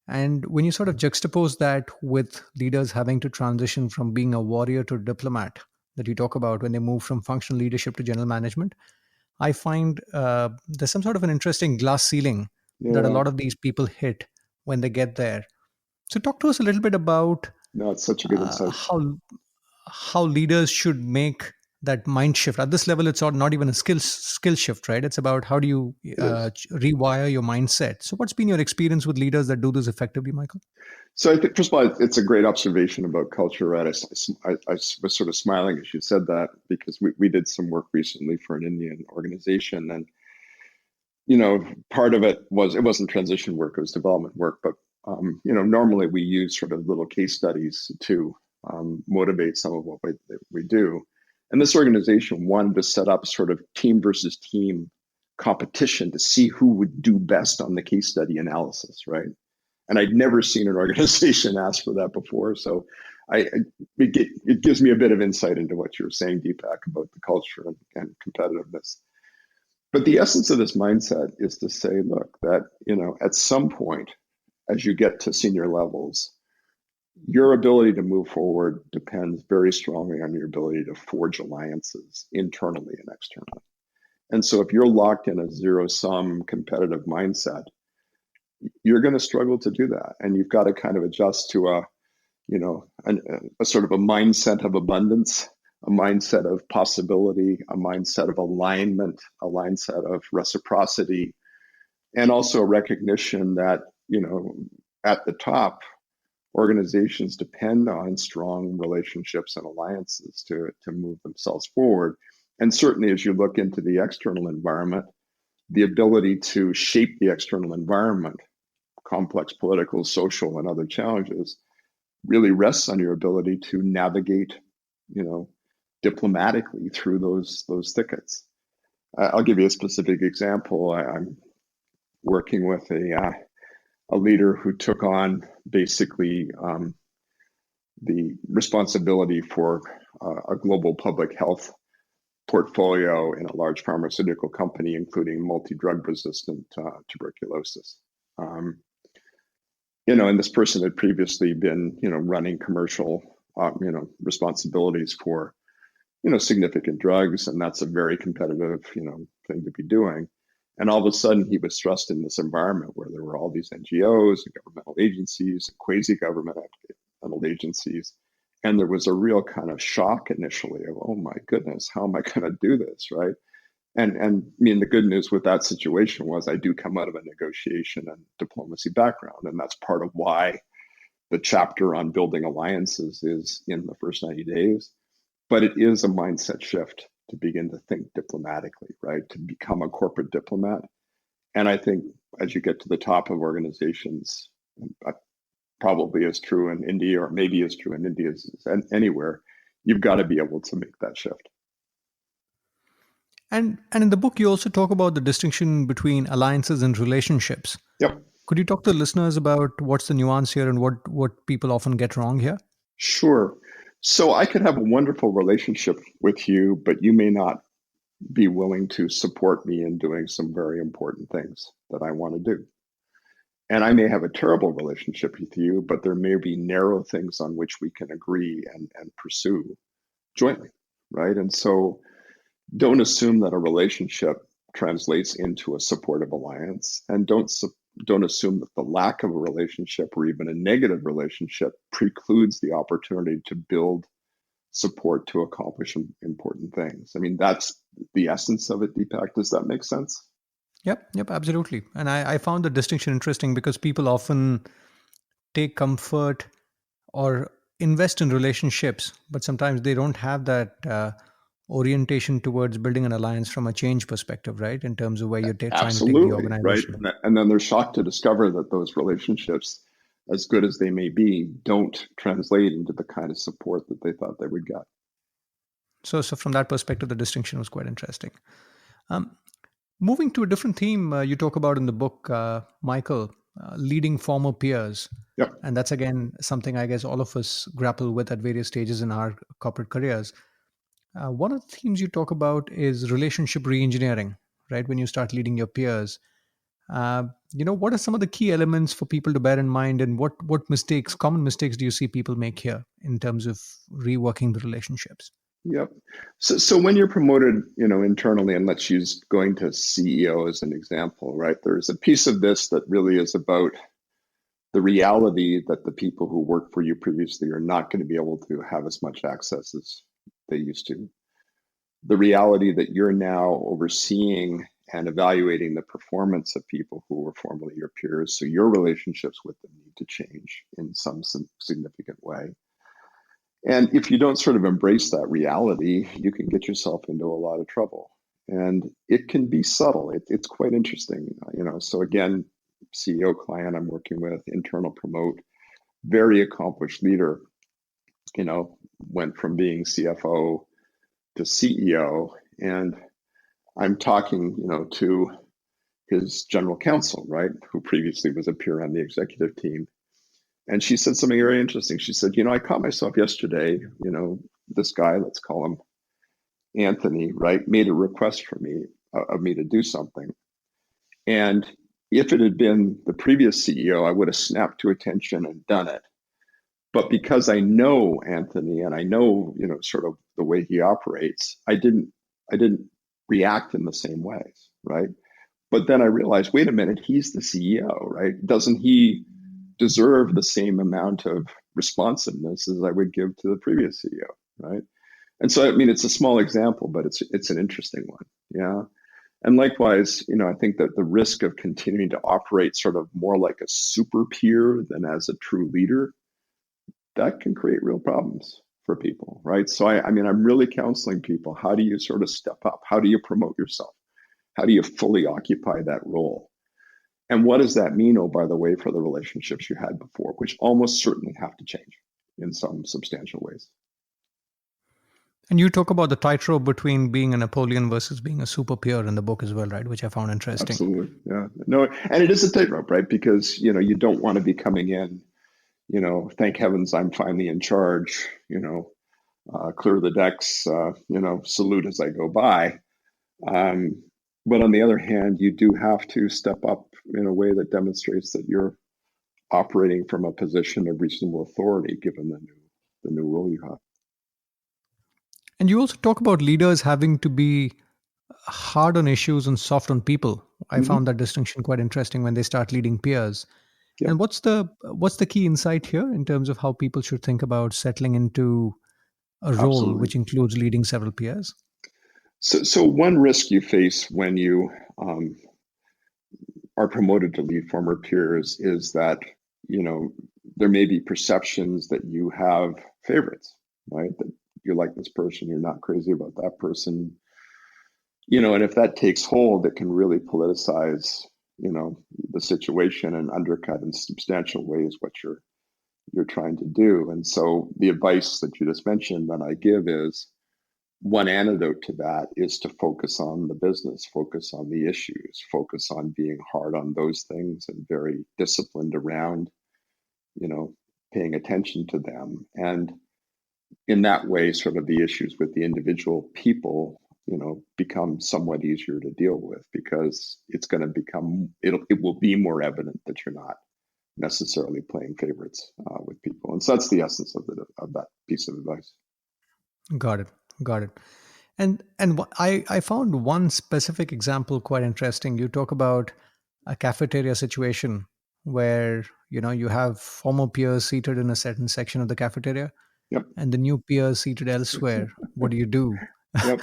And when you sort of juxtapose that with leaders having to transition from being a warrior to a diplomat that you talk about when they move from functional leadership to general management, I find there's some sort of an interesting glass ceiling that a lot of these people hit when they get there. So talk to us a little bit about it's such a good insight. how leaders should make that mind shift at this level. It's not even a skill shift, right? It's about how do you rewire your mindset. So what's been your experience with leaders that do this effectively, Michael? So I think, first of all, it's a great observation about culture, right? I was sort of smiling as you said that, because we did some work recently for an Indian organization, and part of it wasn't transition work, it was development work, but normally we use sort of little case studies to motivate some of what we do. And this organization wanted to set up sort of team versus team competition to see who would do best on the case study analysis, right? And I'd never seen an organization ask for that before. So it gives me a bit of insight into what you were saying, Deepak, about the culture and competitiveness. But the essence of this mindset is to say, look, that, at some point, as you get to senior levels, your ability to move forward depends very strongly on your ability to forge alliances internally and externally. And so if you're locked in a zero-sum competitive mindset, you're going to struggle to do that. And you've got to kind of adjust to a sort of a mindset of abundance, a mindset of possibility, a mindset of alignment, a mindset of reciprocity, and also a recognition that, at the top, organizations depend on strong relationships and alliances to move themselves forward. And certainly as you look into the external environment, the ability to shape the external environment, complex political, social, and other challenges, really rests on your ability to navigate, diplomatically through those thickets. I'll give you a specific example. I'm working with a leader who took on basically the responsibility for a global public health portfolio in a large pharmaceutical company, including multi-drug resistant tuberculosis. And this person had previously been, running commercial, responsibilities for, significant drugs, and that's a very competitive, thing to be doing. And all of a sudden, he was thrust in this environment where there were all these NGOs and governmental agencies and quasi-governmental agencies. And there was a real kind of shock initially of, oh my goodness, how am I going to do this, right? And I mean, the good news with that situation was I do come out of a negotiation and diplomacy background. And that's part of why the chapter on building alliances is in the first 90 days. But it is a mindset shift to begin to think diplomatically, right? To become a corporate diplomat. And I think as you get to the top of organizations, probably is true in India, or maybe is true in India as anywhere, you've got to be able to make that shift. And in the book, you also talk about the distinction between alliances and relationships. Yep. Could you talk to listeners about what's the nuance here and what people often get wrong here? Sure. So I could have a wonderful relationship with you, but you may not be willing to support me in doing some very important things that I want to do. And I may have a terrible relationship with you, but there may be narrow things on which we can agree and pursue jointly, right? And so don't assume that a relationship translates into a supportive alliance, and don't assume that the lack of a relationship or even a negative relationship precludes the opportunity to build support to accomplish important things. I mean, that's the essence of it, Deepak. Does that make sense? Yep, absolutely. And I found the distinction interesting because people often take comfort or invest in relationships, but sometimes they don't have that orientation towards building an alliance from a change perspective, right? In terms of where you're trying to take the organization. Right? And then they're shocked to discover that those relationships, as good as they may be, don't translate into the kind of support that they thought they would get. So from that perspective, the distinction was quite interesting. Moving to a different theme you talk about in the book, Michael, leading former peers. Yep. And that's, again, something I guess all of us grapple with at various stages in our corporate careers. One of the themes you talk about is relationship reengineering, right? When you start leading your peers. What are some of the key elements for people to bear in mind, and what common mistakes do you see people make here in terms of reworking the relationships? Yep. So when you're promoted, internally, and let's use going to CEO as an example, right? There's a piece of this that really is about the reality that the people who worked for you previously are not going to be able to have as much access as they used to. the reality that you're now overseeing and evaluating the performance of people who were formerly your peers. So your relationships with them need to change in some significant way. And if you don't sort of embrace that reality, you can get yourself into a lot of trouble. And it can be subtle. It's quite interesting. So again, CEO client I'm working with, internal promote, very accomplished leader, went from being CFO to CEO. And I'm talking, to his general counsel, right, who previously was a peer on the executive team. And she said something very interesting. She said, I caught myself yesterday, this guy, let's call him Anthony, right, made a request for me, of me to do something. And if it had been the previous CEO, I would have snapped to attention and done it. But because I know Anthony and I know, sort of the way he operates, I didn't react in the same ways, right? But then I realized, wait a minute, he's the CEO, right? Doesn't he deserve the same amount of responsiveness as I would give to the previous CEO, right? And so, it's a small example, but it's an interesting one, yeah. And likewise, I think that the risk of continuing to operate sort of more like a super peer than as a true leader, that can create real problems for people, right? So I'm really counseling people. How do you sort of step up? How do you promote yourself? How do you fully occupy that role? And what does that mean, oh, by the way, for the relationships you had before, which almost certainly have to change in some substantial ways. And you talk about the tightrope between being a Napoleon versus being a super peer in the book as well, right? Which I found interesting. Absolutely, yeah. No, and it is a tightrope, right? Because, you don't want to be coming in, thank heavens I'm finally in charge, clear the decks, salute as I go by. But on the other hand, you do have to step up in a way that demonstrates that you're operating from a position of reasonable authority, given the new role you have. And you also talk about leaders having to be hard on issues and soft on people. I found that distinction quite interesting when they start leading peers. Yeah. And what's the key insight here in terms of how people should think about settling into a role Absolutely. which includes leading several peers? So one risk you face when you are promoted to lead former peers is that, there may be perceptions that you have favorites, right? That you like this person, you're not crazy about that person, and if that takes hold, it can really politicize, the situation and undercut in substantial ways what you're trying to do. And so the advice that you just mentioned that I give is, one antidote to that is to focus on the business, focus on the issues, focus on being hard on those things and very disciplined around, paying attention to them. And in that way, sort of the issues with the individual people, become somewhat easier to deal with, because it will be more evident that you're not necessarily playing favorites with people. And so that's the essence of that piece of advice. Got it. And I found one specific example quite interesting. You talk about a cafeteria situation where you have former peers seated in a certain section of the cafeteria, Yep. and the new peers seated elsewhere. What do? Yep.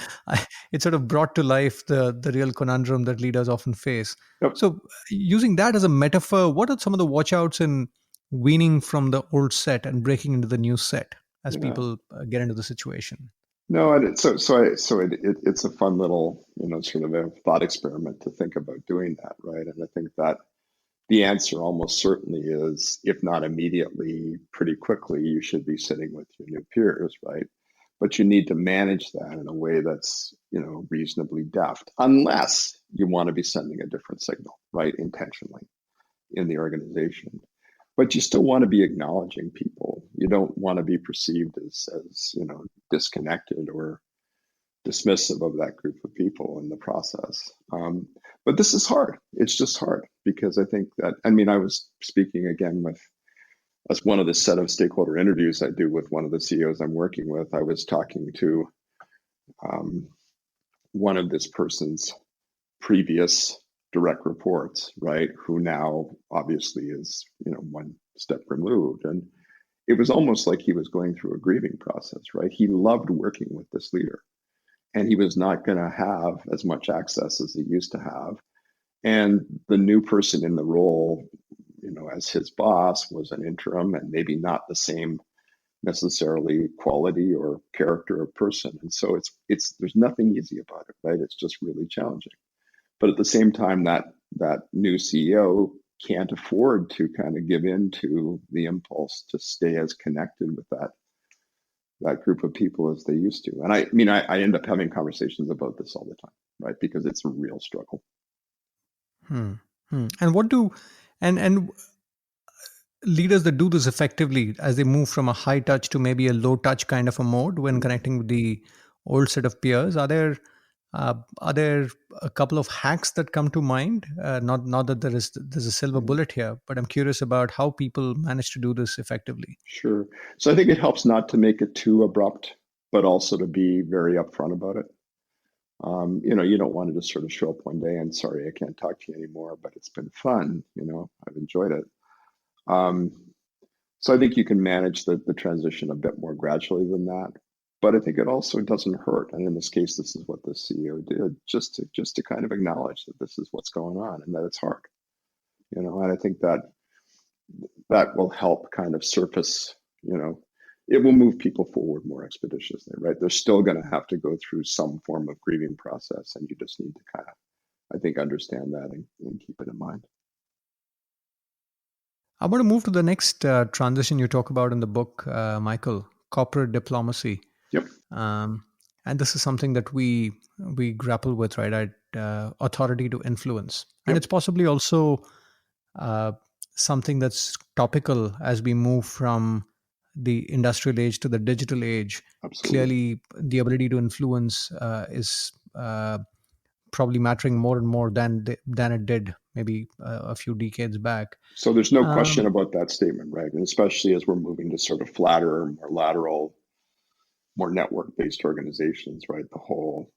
It sort of brought to life the real conundrum that leaders often face. Yep. So, using that as a metaphor, what are some of the watchouts in weaning from the old set and breaking into the new set as people get into the situation? No, and it's a fun little, sort of a thought experiment to think about doing that, right? And I think that the answer almost certainly is, if not immediately, pretty quickly, you should be sitting with your new peers, right? But you need to manage that in a way that's, reasonably deft, unless you want to be sending a different signal, right, intentionally in the organization. But you still want to be acknowledging people. You don't want to be perceived as disconnected or dismissive of that group of people in the process. But this is hard. It's just hard, because I think that, I was speaking again as one of the set of stakeholder interviews I do with one of the CEOs I'm working with. I was talking to one of this person's previous direct reports, right, who now obviously is, one step removed. And it was almost like he was going through a grieving process, right? He loved working with this leader. and he was not going to have as much access as he used to have. And the new person in the role, as his boss, was an interim and maybe not the same necessarily quality or character of person. And so it's there's nothing easy about it, right? It's just really challenging. But at the same time, that new CEO can't afford to kind of give in to the impulse to stay as connected with that group of people as they used to. And I end up having conversations about this all the time, right? Because it's a real struggle. And what do and leaders that do this effectively as they move from a high touch to maybe a low touch kind of a mode when connecting with the old set of peers, are there a couple of hacks that come to mind? Not that there's a silver bullet here, but I'm curious about how people manage to do this effectively. Sure. So I think it helps not to make it too abrupt, but also to be very upfront about it. You don't want to just sort of show up one day and, sorry, I can't talk to you anymore, but it's been fun. I've enjoyed it. So I think you can manage the transition a bit more gradually than that. But I think it also doesn't hurt. And in this case, this is what the CEO did, just to kind of acknowledge that this is what's going on and that it's hard. And I think that will help kind of surface, it will move people forward more expeditiously, right? They're still going to have to go through some form of grieving process, and you just need to kind of, I think, understand that and keep it in mind. I want to move to the next transition you talk about in the book, Michael, corporate diplomacy. Yep. And this is something that we grapple with, right? Authority to influence. Yep. And it's possibly also something that's topical as we move from the industrial age to the digital age. Absolutely. Clearly, the ability to influence is probably mattering more and more than it did maybe a few decades back. So there's no question about that statement, right? And especially as we're moving to sort of flatter, more lateral, more network-based organizations, right? The whole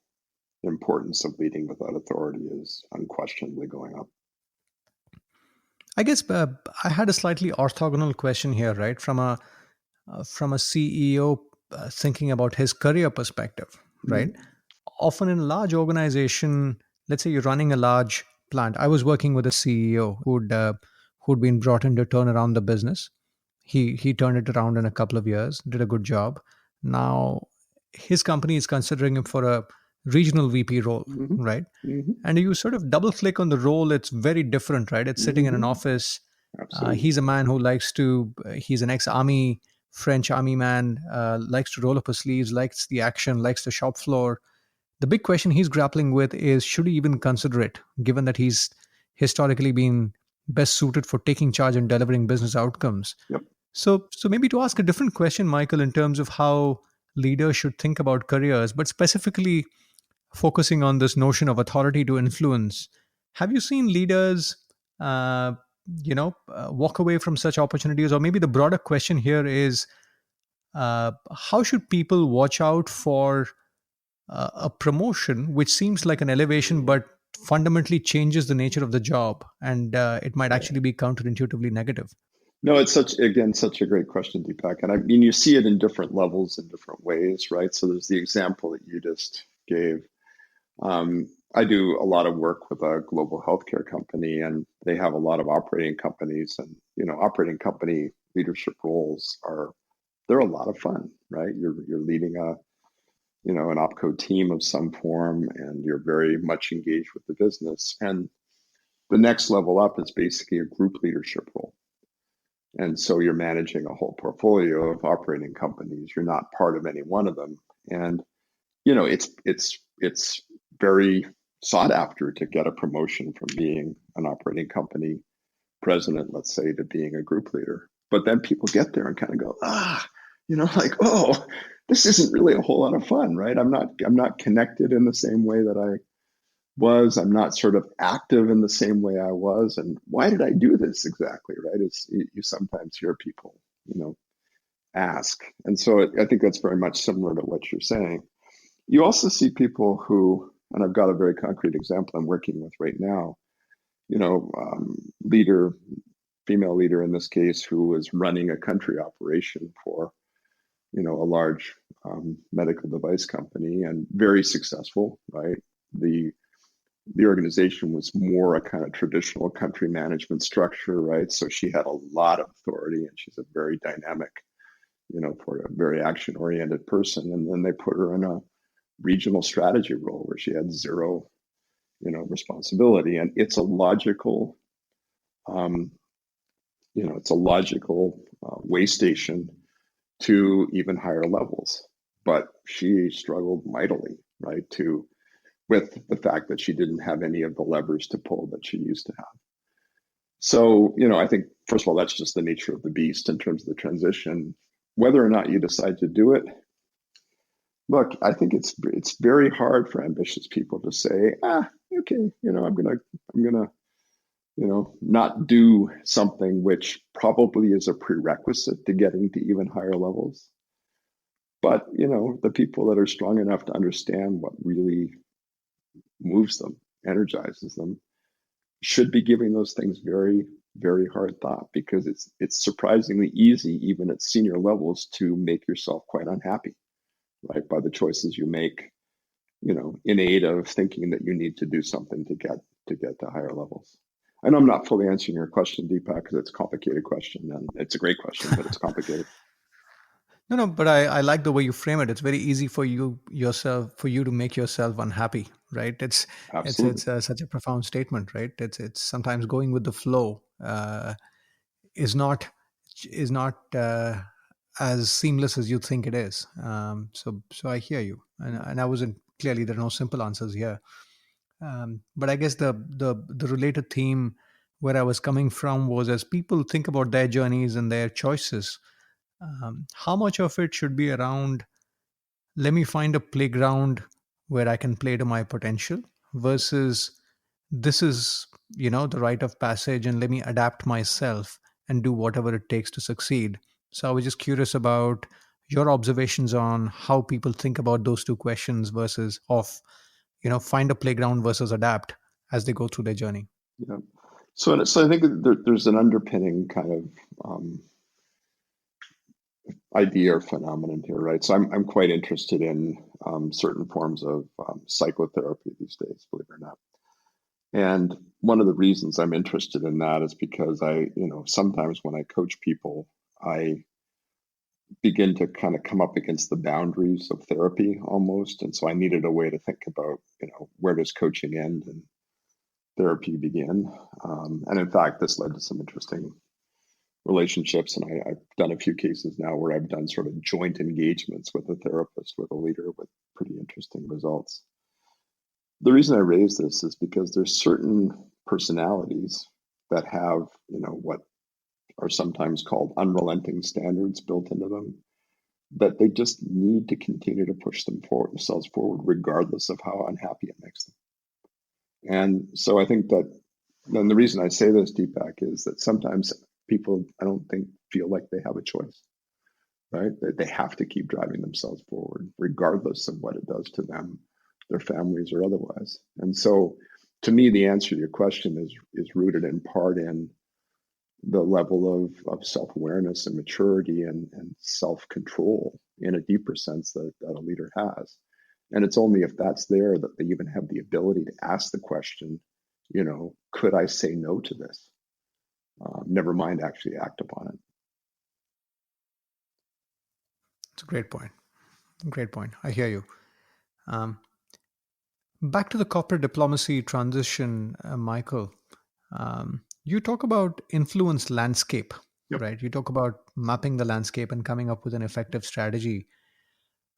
importance of leading without authority is unquestionably going up. I guess I had a slightly orthogonal question here, right? From a CEO thinking about his career perspective, right? Mm-hmm. Often in a large organization, let's say you're running a large plant. I was working with a CEO who'd been brought in to turn around the business. He turned it around in a couple of years, did a good job. Now his company is considering him for a regional VP role, mm-hmm. right? Mm-hmm. And you sort of double click on the role, it's very different, right? It's sitting in an office. He's a man who he's an ex-army, French army man, likes to roll up his sleeves, likes the action, likes the shop floor. The big question he's grappling with is, should he even consider it, given that he's historically been best suited for taking charge and delivering business outcomes? Yep. So maybe to ask a different question, Michael, in terms of how leaders should think about careers, but specifically focusing on this notion of authority to influence, have you seen leaders, walk away from such opportunities? Or maybe the broader question here is, how should people watch out for a promotion which seems like an elevation, but fundamentally changes the nature of the job, and it might actually be counterintuitively negative? No, it's such a great question, Deepak. And I mean, you see it in different levels in different ways, right? So there's the example that you just gave. I do a lot of work with a global healthcare company, and they have a lot of operating companies, and, operating company leadership roles they're a lot of fun, right? You're leading an opco team of some form, and you're very much engaged with the business. And the next level up is basically a group leadership role. And so you're managing a whole portfolio of operating companies. You're not part of any one of them. And, it's very sought after to get a promotion from being an operating company president, let's say, to being a group leader. But then people get there and kind of go, oh, this isn't really a whole lot of fun, right? I'm not connected in the same way that I was. I'm not sort of active in the same way I was. And why did I do this exactly, right? You sometimes hear people, ask. And so I think that's very much similar to what you're saying. You also see people who, and I've got a very concrete example I'm working with right now, female leader in this case, who was running a country operation for, a large medical device company and very successful, right? The organization was more a kind of traditional country management structure, right? So she had a lot of authority, and she's a very dynamic, for a very action-oriented person. And then they put her in a regional strategy role where she had zero, responsibility. And it's a logical, way station to even higher levels. But she struggled mightily, right, with the fact that she didn't have any of the levers to pull that she used to have. So, I think, first of all, that's just the nature of the beast in terms of the transition. Whether or not you decide to do it, look, I think it's very hard for ambitious people to say, okay, I'm gonna, not do something which probably is a prerequisite to getting to even higher levels. But, the people that are strong enough to understand what really moves them, energizes them, should be giving those things very, very hard thought, because it's surprisingly easy, even at senior levels, to make yourself quite unhappy, right, by the choices you make, in aid of thinking that you need to do something to get to higher levels. I know I'm not fully answering your question, Deepak, because it's a complicated question, and it's a great question, but it's complicated. No, but I like the way you frame it. It's very easy for you to make yourself unhappy, right? Absolutely. It's such a profound statement, right? It's sometimes going with the flow is not as seamless as you think it is. So I hear you, and I wasn't clearly there are no simple answers here. But I guess the related theme where I was coming from was, as people think about their journeys and their choices, how much of it should be around, let me find a playground where I can play to my potential, versus this is, the rite of passage, and let me adapt myself and do whatever it takes to succeed. So I was just curious about your observations on how people think about those two questions versus find a playground versus adapt as they go through their journey. Yeah. So I think there's an underpinning kind of idea or phenomenon here, right? So I'm quite interested in certain forms of psychotherapy these days, believe it or not. And one of the reasons I'm interested in that is because sometimes when I coach people, I begin to kind of come up against the boundaries of therapy almost. And so I needed a way to think about, where does coaching end and therapy begin? And in fact, this led to some interesting relationships. And I've done a few cases now where I've done sort of joint engagements with a therapist, with a leader, with pretty interesting results. The reason I raise this is because there's certain personalities that have, what are sometimes called unrelenting standards built into them, that they just need to continue to push themselves forward, regardless of how unhappy it makes them. And so I think that, then the reason I say this, Deepak, is that sometimes people, I don't think, feel like they have a choice, right? They have to keep driving themselves forward, regardless of what it does to them, their families, or otherwise. And so, to me, the answer to your question is rooted in part in the level of self-awareness and maturity and self-control in a deeper sense that a leader has. And it's only if that's there that they even have the ability to ask the question, could I say no to this? Never mind actually act upon it. It's a great point. Great point. I hear you. Back to the corporate diplomacy transition, Michael. You talk about influence landscape, Yep. right? You talk about mapping the landscape and coming up with an effective strategy.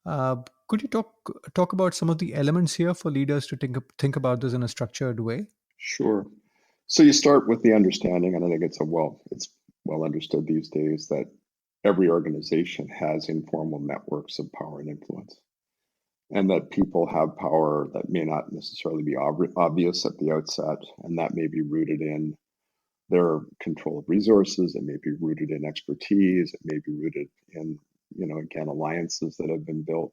Could you talk about some of the elements here for leaders to think about this in a structured way? Sure. So you start with the understanding, and I think it's well understood these days, that every organization has informal networks of power and influence, and that people have power that may not necessarily be obvious at the outset, and that may be rooted in their control of resources, it may be rooted in expertise, it may be rooted in, again, alliances that have been built.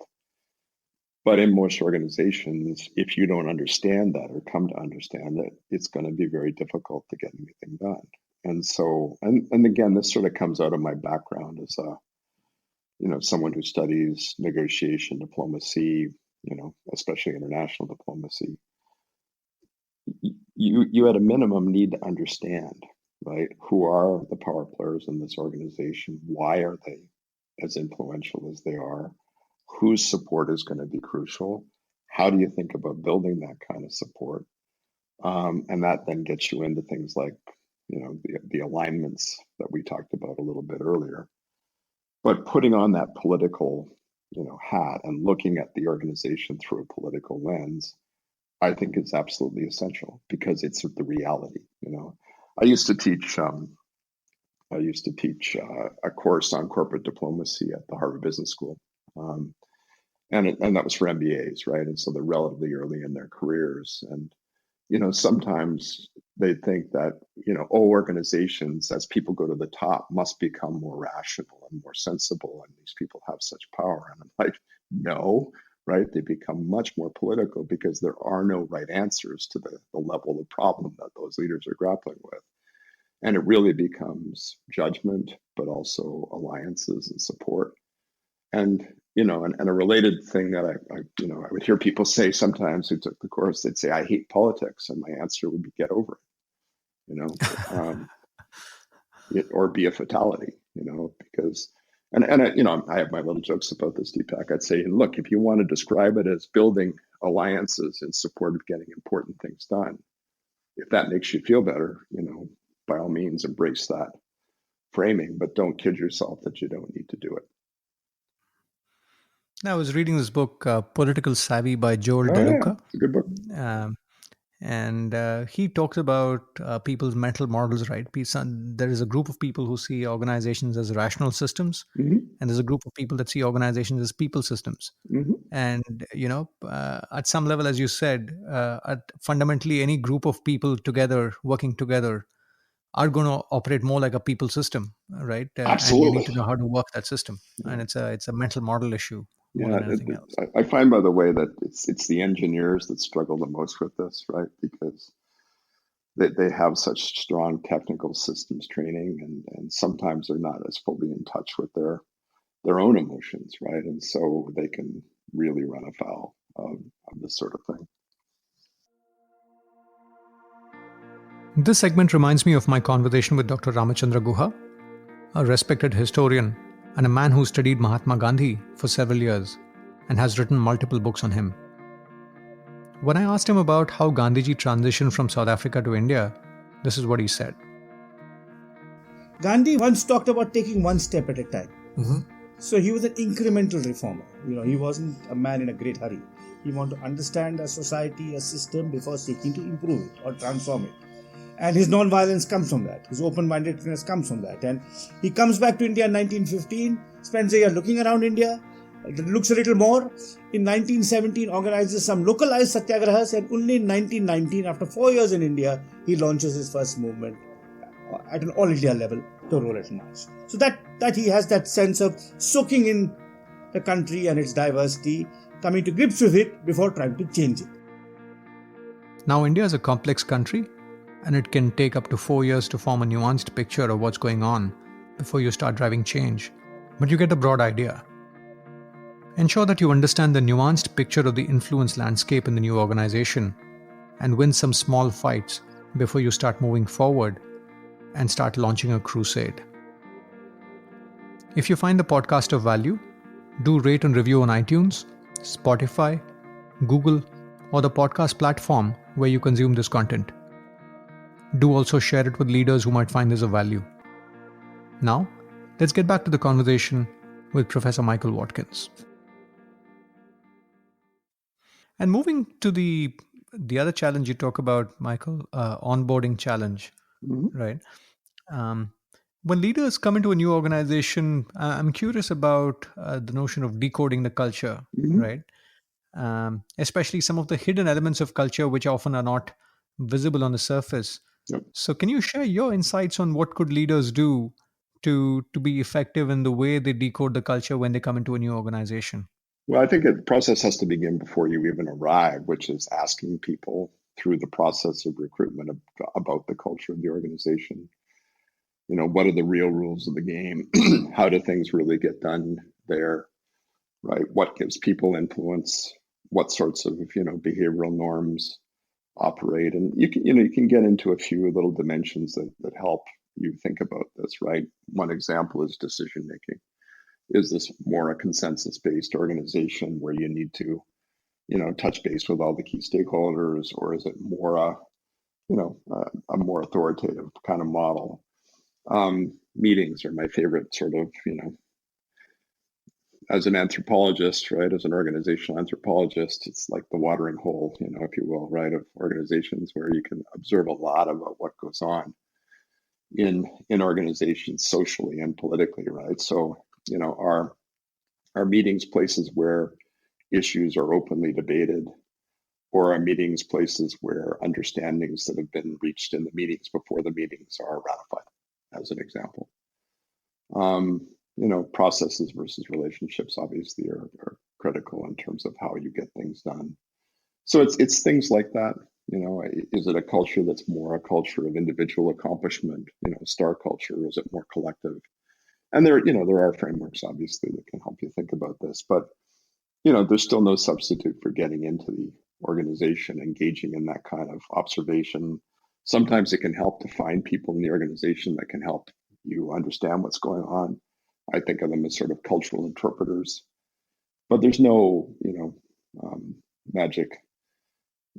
But in most organizations, if you don't understand that or come to understand it, it's going to be very difficult to get anything done. And so, and again, this sort of comes out of my background as someone who studies negotiation, diplomacy, especially international diplomacy, you at a minimum need to understand, right? Who are the power players in this organization? Why are they as influential as they are? Whose support is going to be crucial? How do you think about building that kind of support? And that then gets you into things like, the alignments that we talked about a little bit earlier. But putting on that political, hat and looking at the organization through a political lens, I think is absolutely essential because it's the reality. I used to teach a course on corporate diplomacy at the Harvard Business School, and that was for MBAs, right? And so they're relatively early in their careers, and sometimes they think that organizations, as people go to the top, must become more rational and more sensible, and these people have such power. And I'm like, no. Right? They become much more political because there are no right answers to the level of problem that those leaders are grappling with. And it really becomes judgment, but also alliances and support. And, and a related thing that I would hear people say sometimes who took the course, they'd say, I hate politics. And my answer would be, get over it, or be a fatality, because And I have my little jokes about this, Deepak. I'd say, look, if you want to describe it as building alliances in support of getting important things done, if that makes you feel better, by all means, embrace that framing, but don't kid yourself that you don't need to do it. Now, I was reading this book, Political Savvy by Joel Yeah, DeLuca. it's a good book. And he talks about people's mental models, right? There is a group of people who see organizations as rational systems, Mm-hmm. and there's a group of people that see organizations as people systems. Mm-hmm. And, at some level, as you said, fundamentally, any group of people together, working together, are going to operate more like a people system, right? Absolutely. And you need to know how to work that system. Yeah. And it's a mental model issue. More than anything else. I find, by the way, that it's the engineers that struggle the most with this, right? Because they have such strong technical systems training, and sometimes they're not as fully in touch with their own emotions, right? And so they can really run afoul of this sort of thing. This segment reminds me of my conversation with Dr. Ramachandra Guha, a respected historian and a man who studied Mahatma Gandhi for several years and has written multiple books on him. When I asked him about how Gandhiji transitioned from South Africa to India, this is what he said. Gandhi once talked about taking one step at a time. Mm-hmm. So he was an incremental reformer. He wasn't a man in a great hurry. He wanted to understand a society, a system before seeking to improve it or transform it. And his non-violence comes from that. His open-mindedness comes from that. And he comes back to India in 1915, spends a year looking around India, looks a little more. In 1917, organizes some localized satyagrahas, and only in 1919, after 4 years in India, he launches his first movement at an all-India level, the Roll March. So that he has that sense of soaking in the country and its diversity, coming to grips with it before trying to change it. Now, India is a complex country, and it can take up to 4 years to form a nuanced picture of what's going on before you start driving change. But you get a broad idea. Ensure that you understand the nuanced picture of the influence landscape in the new organization and win some small fights before you start moving forward and start launching a crusade. If you find the podcast of value, do rate and review on iTunes, Spotify, Google, or the podcast platform where you consume this content. Do also share it with leaders who might find this of value. Now, let's get back to the conversation with Professor Michael Watkins. And moving to the other challenge you talk about, Michael, onboarding challenge, Mm-hmm. right? When leaders come into a new organization, I'm curious about the notion of decoding the culture, Mm-hmm. right? Especially some of the hidden elements of culture which often are not visible on the surface. Yep. So can you share your insights on what could leaders do to be effective in the way they decode the culture when they come into a new organization? Well, I think the process has to begin before you even arrive, which is asking people through the process of recruitment about the culture of the organization. What are the real rules of the game? How do things really get done there, right? What gives people influence? What sorts of, behavioral norms operate? And you can get into a few little dimensions that help you think about this, right? One example is decision making. Is this more a consensus-based organization where you need to, touch base with all the key stakeholders, or is it more a more authoritative kind of model? Meetings are my favorite sort of, as an anthropologist, right? As an organizational anthropologist, it's like the watering hole, if you will, right? Of organizations where you can observe a lot about what goes on in organizations socially and politically, right? So, our meetings places where issues are openly debated, or are meetings places where understandings that have been reached in the meetings before the meetings are ratified, as an example. Processes versus relationships obviously are critical in terms of how you get things done. So it's things like that. Is it a culture that's more a culture of individual accomplishment, star culture, or is it more collective? And there are frameworks obviously that can help you think about this, but there's still no substitute for getting into the organization, engaging in that kind of observation. Sometimes it can help to find people in the organization that can help you understand what's going on. I think of them as sort of cultural interpreters, but there's no, magic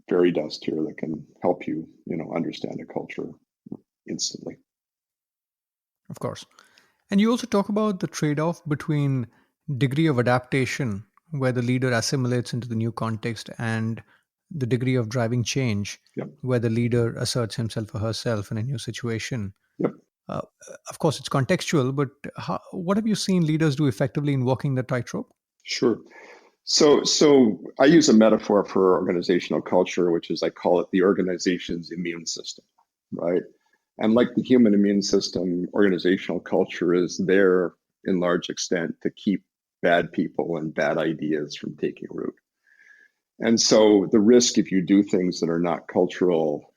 fairy dust here that can help you, understand a culture instantly. Of course. And you also talk about the trade-off between degree of adaptation, where the leader assimilates into the new context, and the degree of driving change, Yep. where the leader asserts himself or herself in a new situation. Yep. Of course, it's contextual, but what have you seen leaders do effectively in walking the tightrope? Sure. So I use a metaphor for organizational culture, which is, I call it the organization's immune system, right? And like the human immune system, organizational culture is there in large extent to keep bad people and bad ideas from taking root. And so the risk, if you do things that are not cultural,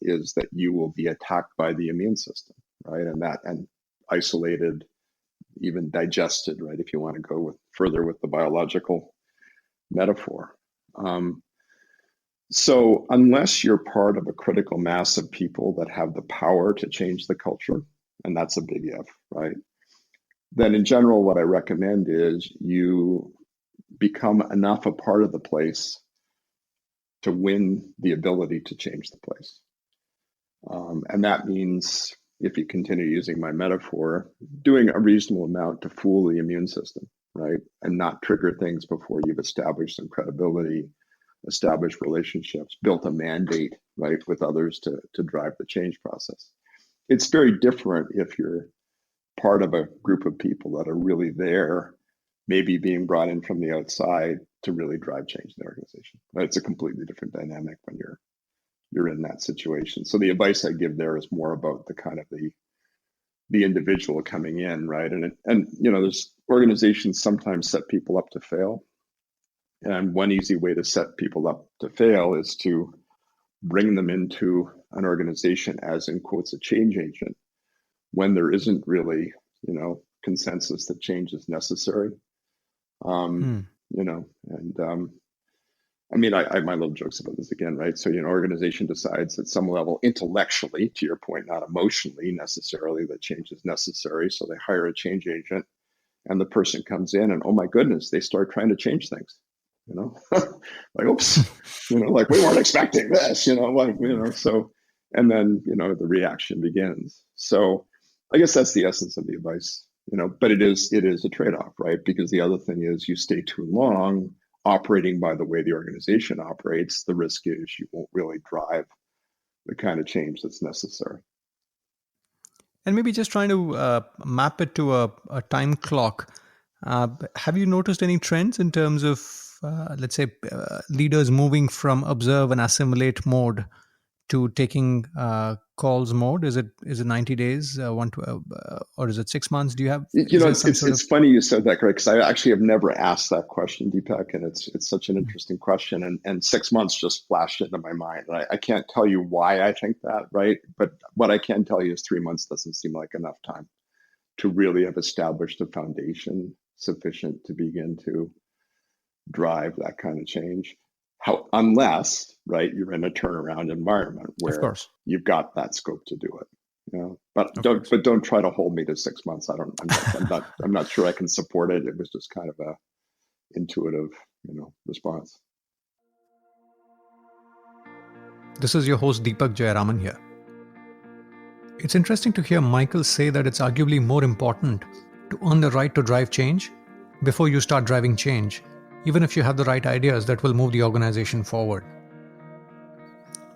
is that you will be attacked by the immune system, right? And isolated, even digested, right? If you want to go further with the biological metaphor. So unless you're part of a critical mass of people that have the power to change the culture, and that's a big if, right? Then in general, what I recommend is you become enough a part of the place to win the ability to change the place. And that means, if you continue using my metaphor, doing a reasonable amount to fool the immune system, right? And not trigger things before you've established some credibility, established relationships, built a mandate, right, with others to drive the change process. It's very different if you're part of a group of people that are really there, maybe being brought in from the outside to really drive change in the organization. Right? It's a completely different dynamic when you're in that situation. So the advice I give there is more about the kind of the individual coming in, right? And there's organizations sometimes set people up to fail. And one easy way to set people up to fail is to bring them into an organization as, in quotes, a change agent, when there isn't really, consensus that change is necessary. I have my little jokes about this again, right? So, organization decides at some level intellectually, to your point, not emotionally necessarily, that change is necessary. So they hire a change agent, and the person comes in and, oh my goodness, they start trying to change things, like, oops, like we weren't expecting this, so, and then, the reaction begins. So I guess that's the essence of the advice, but it is a trade-off, right? Because the other thing is, you stay too long operating by the way the organization operates, the risk is you won't really drive the kind of change that's necessary. And maybe just trying to map it to a time clock. Have you noticed any trends in terms of, let's say, leaders moving from observe and assimilate mode to taking calls mode? Is it 90 days, or is it 6 months? Do you have? It's funny you said that, Greg, because I actually have never asked that question, Deepak, and it's such an interesting question. And 6 months just flashed into my mind. I can't tell you why I think that, right? But what I can tell you is 3 months doesn't seem like enough time to really have established a foundation sufficient to begin to drive that kind of change. Unless, right, you're in a turnaround environment where you've got that scope to do it. But don't try to hold me to 6 months. I'm not sure I can support it. It was just kind of a intuitive, response. This is your host Deepak Jayaraman here. It's interesting to hear Michael say that it's arguably more important to earn the right to drive change before you start driving change, even if you have the right ideas that will move the organization forward.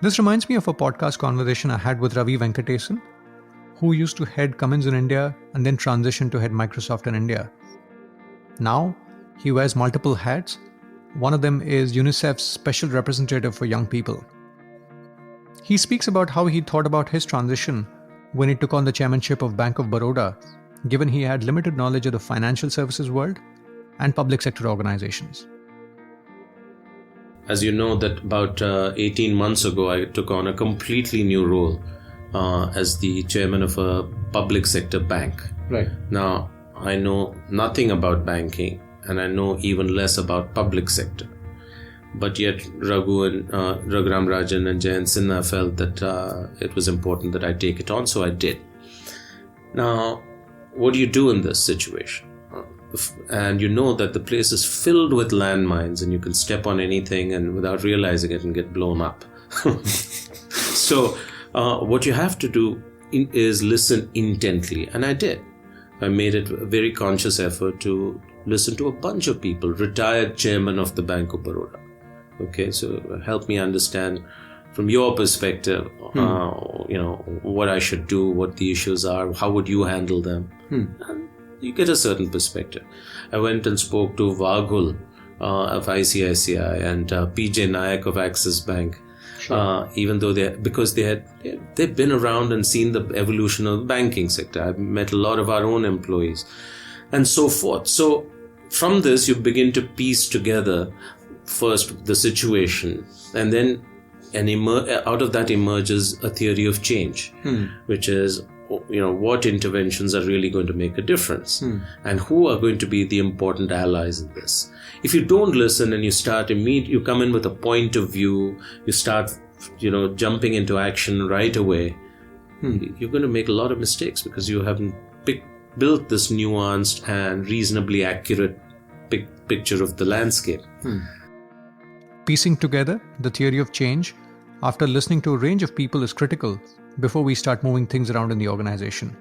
This reminds me of a podcast conversation I had with Ravi Venkatesan, who used to head Cummins in India and then transitioned to head Microsoft in India. Now, he wears multiple hats. One of them is UNICEF's special representative for young people. He speaks about how he thought about his transition when he took on the chairmanship of Bank of Baroda, given he had limited knowledge of the financial services world and public sector organizations. As you know, that about 18 months ago, I took on a completely new role as the chairman of a public sector bank. Right. Now, I know nothing about banking and I know even less about public sector. But yet Raghuram Rajan and Jayant Sinha felt that it was important that I take it on, so I did. Now, what do you do in this situation? And you know that the place is filled with landmines and you can step on anything and without realizing it and get blown up. So what you have to do is listen intently, and I did. I made it a very conscious effort to listen to a bunch of people, retired chairman of the Bank of Baroda. Okay, so help me understand from your perspective, what I should do, what the issues are, how would you handle them? And you get a certain perspective. I went and spoke to Vaghul of ICICI and PJ Nayak of Axis Bank. Sure. Even though they've been around and seen the evolution of the banking sector. I've met a lot of our own employees and so forth. So from this, you begin to piece together first the situation, and then out of that emerges a theory of change, which is, what interventions are really going to make a difference and who are going to be the important allies in this. If you don't listen and you come in with a point of view, you start, jumping into action right away, you're going to make a lot of mistakes because you haven't built this nuanced and reasonably accurate picture of the landscape. Piecing together the theory of change after listening to a range of people is critical before we start moving things around in the organization.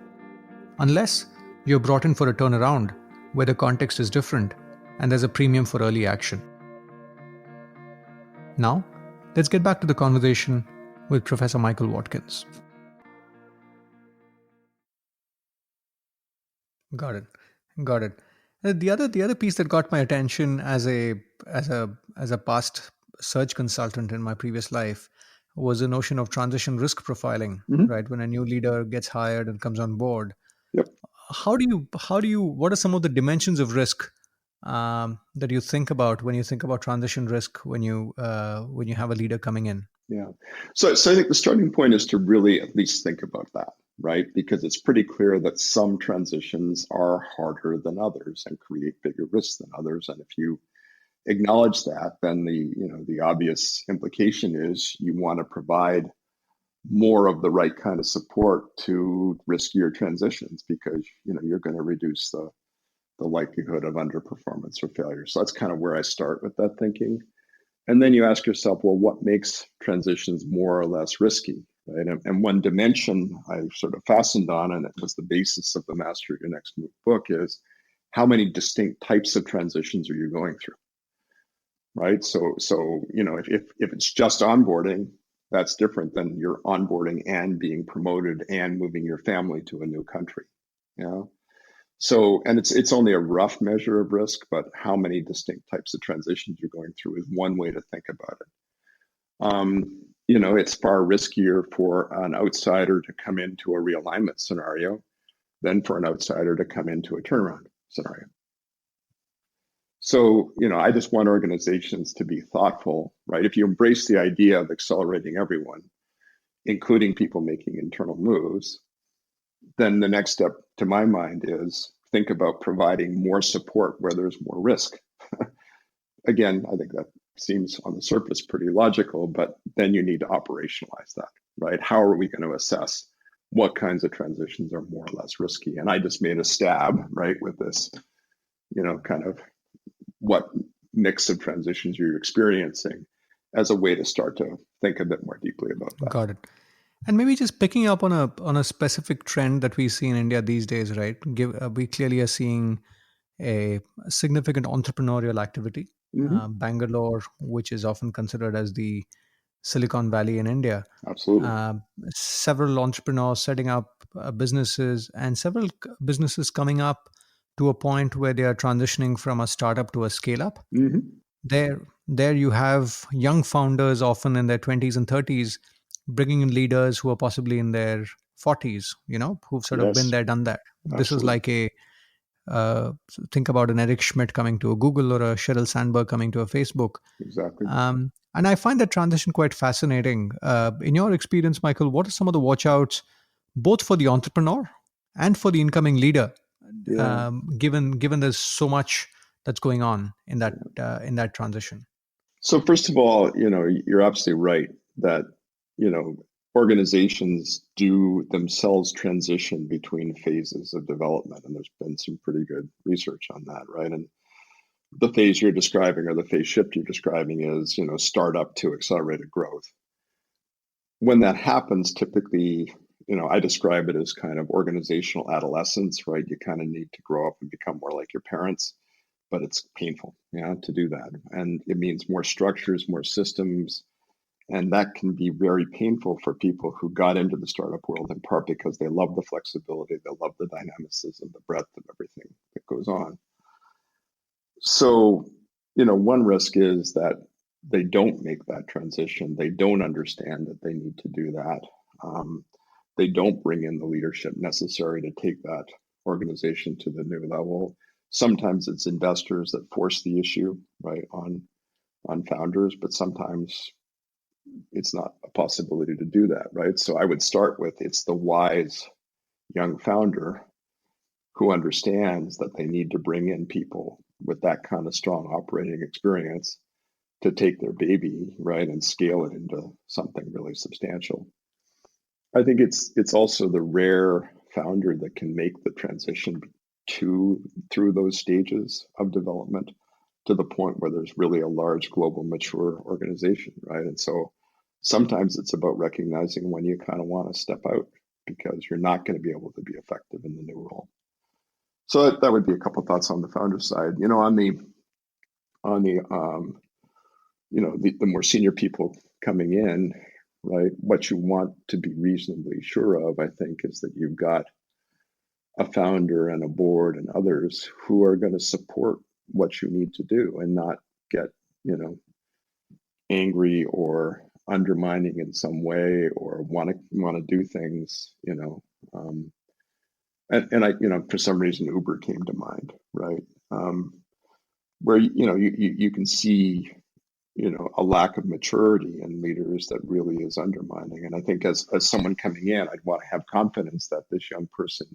Unless you're brought in for a turnaround where the context is different and there's a premium for early action. Now, let's get back to the conversation with Professor Michael Watkins. Got it. The other piece that got my attention as a past search consultant in my previous life was the notion of transition risk profiling, right? When a new leader gets hired and comes on board. Yep. What are some of the dimensions of risk that you think about when you think about transition risk when you have a leader coming in? Yeah. So I think the starting point is to really at least think about that, right? Because it's pretty clear that some transitions are harder than others and create bigger risks than others. And if you acknowledge that, then the obvious implication is you want to provide more of the right kind of support to riskier transitions because you're going to reduce the likelihood of underperformance or failure. So that's kind of where I start with that thinking. And then you ask yourself, well, what makes transitions more or less risky? Right? And one dimension I sort of fastened on, and it was the basis of the Master Your Next Move book, is how many distinct types of transitions are you going through? Right? So if it's just onboarding, that's different than you're onboarding and being promoted and moving your family to a new country. So, and it's only a rough measure of risk, but how many distinct types of transitions you're going through is one way to think about it. It's far riskier for an outsider to come into a realignment scenario than for an outsider to come into a turnaround scenario. So, I just want organizations to be thoughtful, right? If you embrace the idea of accelerating everyone, including people making internal moves, then the next step to my mind is think about providing more support where there's more risk. Again, I think that seems on the surface pretty logical, but then you need to operationalize that, right? How are we going to assess what kinds of transitions are more or less risky? And I just made a stab, right, with this, kind of what mix of transitions you're experiencing as a way to start to think a bit more deeply about that. Got it. And maybe just picking up on a specific trend that we see in India these days, right? We clearly are seeing a significant entrepreneurial activity. Bangalore, which is often considered as the Silicon Valley in India. Absolutely. Several entrepreneurs setting up businesses, and several businesses coming up to a point where they are transitioning from a startup to a scale-up. There you have young founders, often in their 20s and 30s, bringing in leaders who are possibly in their 40s, who've sort of been there, done that. Absolutely. This is like think about an Eric Schmidt coming to a Google or a Sheryl Sandberg coming to a Facebook. Exactly. And I find that transition quite fascinating. In your experience, Michael, what are some of the watch-outs, both for the entrepreneur and for the incoming leader, given there's so much that's going on in that transition? So first of all, you're absolutely right that, organizations do themselves transition between phases of development. And there's been some pretty good research on that, right? And the phase you're describing, or the phase shift you're describing, is, startup to accelerated growth. When that happens, typically, I describe it as kind of organizational adolescence, right? You kind of need to grow up and become more like your parents, but it's painful, to do that. And it means more structures, more systems. And that can be very painful for people who got into the startup world in part because they love the flexibility, they love the dynamicism, the breadth of everything that goes on. So, one risk is that they don't make that transition. They don't understand that they need to do that. They don't bring in the leadership necessary to take that organization to the new level. Sometimes it's investors that force the issue, right, on founders, but sometimes it's not a possibility to do that, right? So I would start with, it's the wise young founder who understands that they need to bring in people with that kind of strong operating experience to take their baby, right, and scale it into something really substantial. I think it's also the rare founder that can make the transition through those stages of development to the point where there's really a large global mature organization, right? And so sometimes it's about recognizing when you kind of want to step out because you're not going to be able to be effective in the new role. So that would be a couple of thoughts on the founder side. On the more senior people coming in, right? What you want to be reasonably sure of, I think, is that you've got a founder and a board and others who are going to support what you need to do and not get, angry or undermining in some way or want to do things, and I, for some reason, Uber came to mind, right? Where, you can see, a lack of maturity in leaders that really is undermining. And I think as someone coming in, I'd want to have confidence that this young person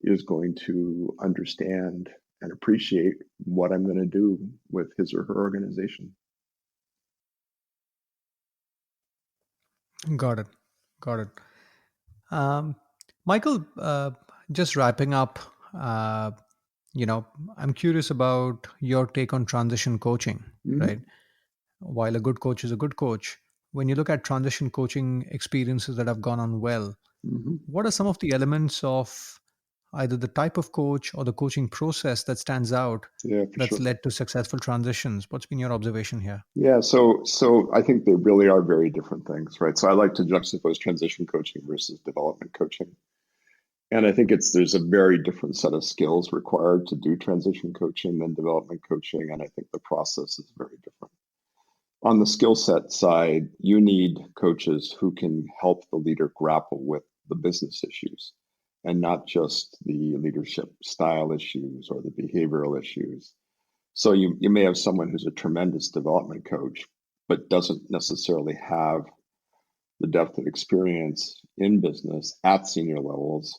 is going to understand and appreciate what I'm going to do with his or her organization. Got it. Michael, just wrapping up, I'm curious about your take on transition coaching, right? While a good coach is a good coach, when you look at transition coaching experiences that have gone on well, what are some of the elements of either the type of coach or the coaching process that stands out that's led to successful transitions? What's been your observation here? Yeah, so I think they really are very different things, right? So I like to juxtapose transition coaching versus development coaching. And I think there's a very different set of skills required to do transition coaching than development coaching. And I think the process is very different. On the skill set side, you need coaches who can help the leader grapple with the business issues and not just the leadership style issues or the behavioral issues. So you may have someone who's a tremendous development coach, but doesn't necessarily have the depth of experience in business at senior levels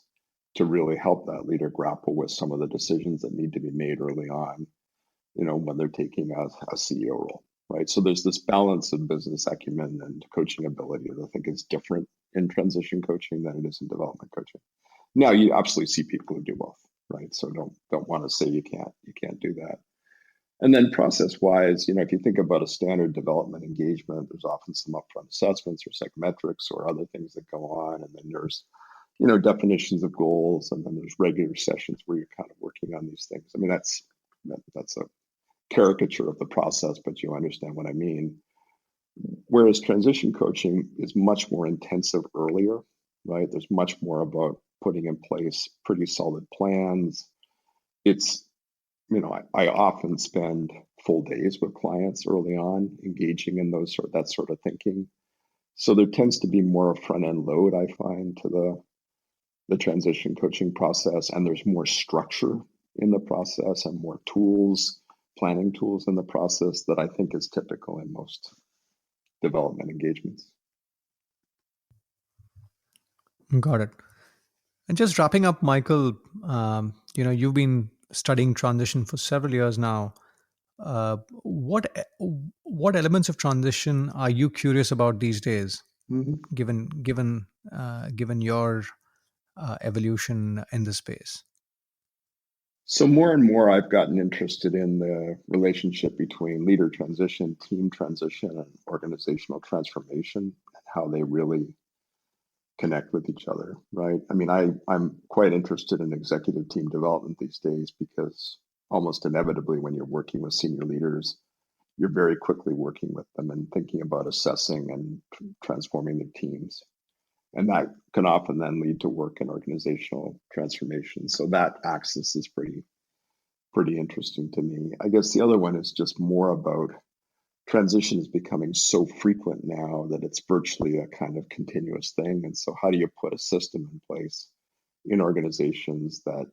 to really help that leader grapple with some of the decisions that need to be made early on, when they're taking a CEO role, right? So there's this balance of business acumen and coaching ability that I think is different in transition coaching than it is in development coaching. Now, you absolutely see people who do both, right? So don't want to say you can't do that. And then process-wise, if you think about a standard development engagement, there's often some upfront assessments or psychometrics or other things that go on, and then there's definitions of goals, and then there's regular sessions where you're kind of working on these things. I mean, that's a caricature of the process, but you understand what I mean. Whereas transition coaching is much more intensive earlier, right? There's much more about putting in place pretty solid plans. It's, I often spend full days with clients early on, engaging in that sort of thinking. So there tends to be more front-end load, I find, to the transition coaching process, and there's more structure in the process and more tools, planning tools in the process that I think is typical in most development engagements. Got it. And just wrapping up, Michael, you've been studying transition for several years now. What elements of transition are you curious about these days, given your evolution in this space? So more and more, I've gotten interested in the relationship between leader transition, team transition, and organizational transformation, and how they really connect with each other, right? I mean, I'm quite interested in executive team development these days because almost inevitably when you're working with senior leaders, you're very quickly working with them and thinking about assessing and transforming their teams. And that can often then lead to work in organizational transformation. So that axis is pretty interesting to me. I guess the other one is just more about transition is becoming so frequent now that it's virtually a kind of continuous thing. And so how do you put a system in place in organizations that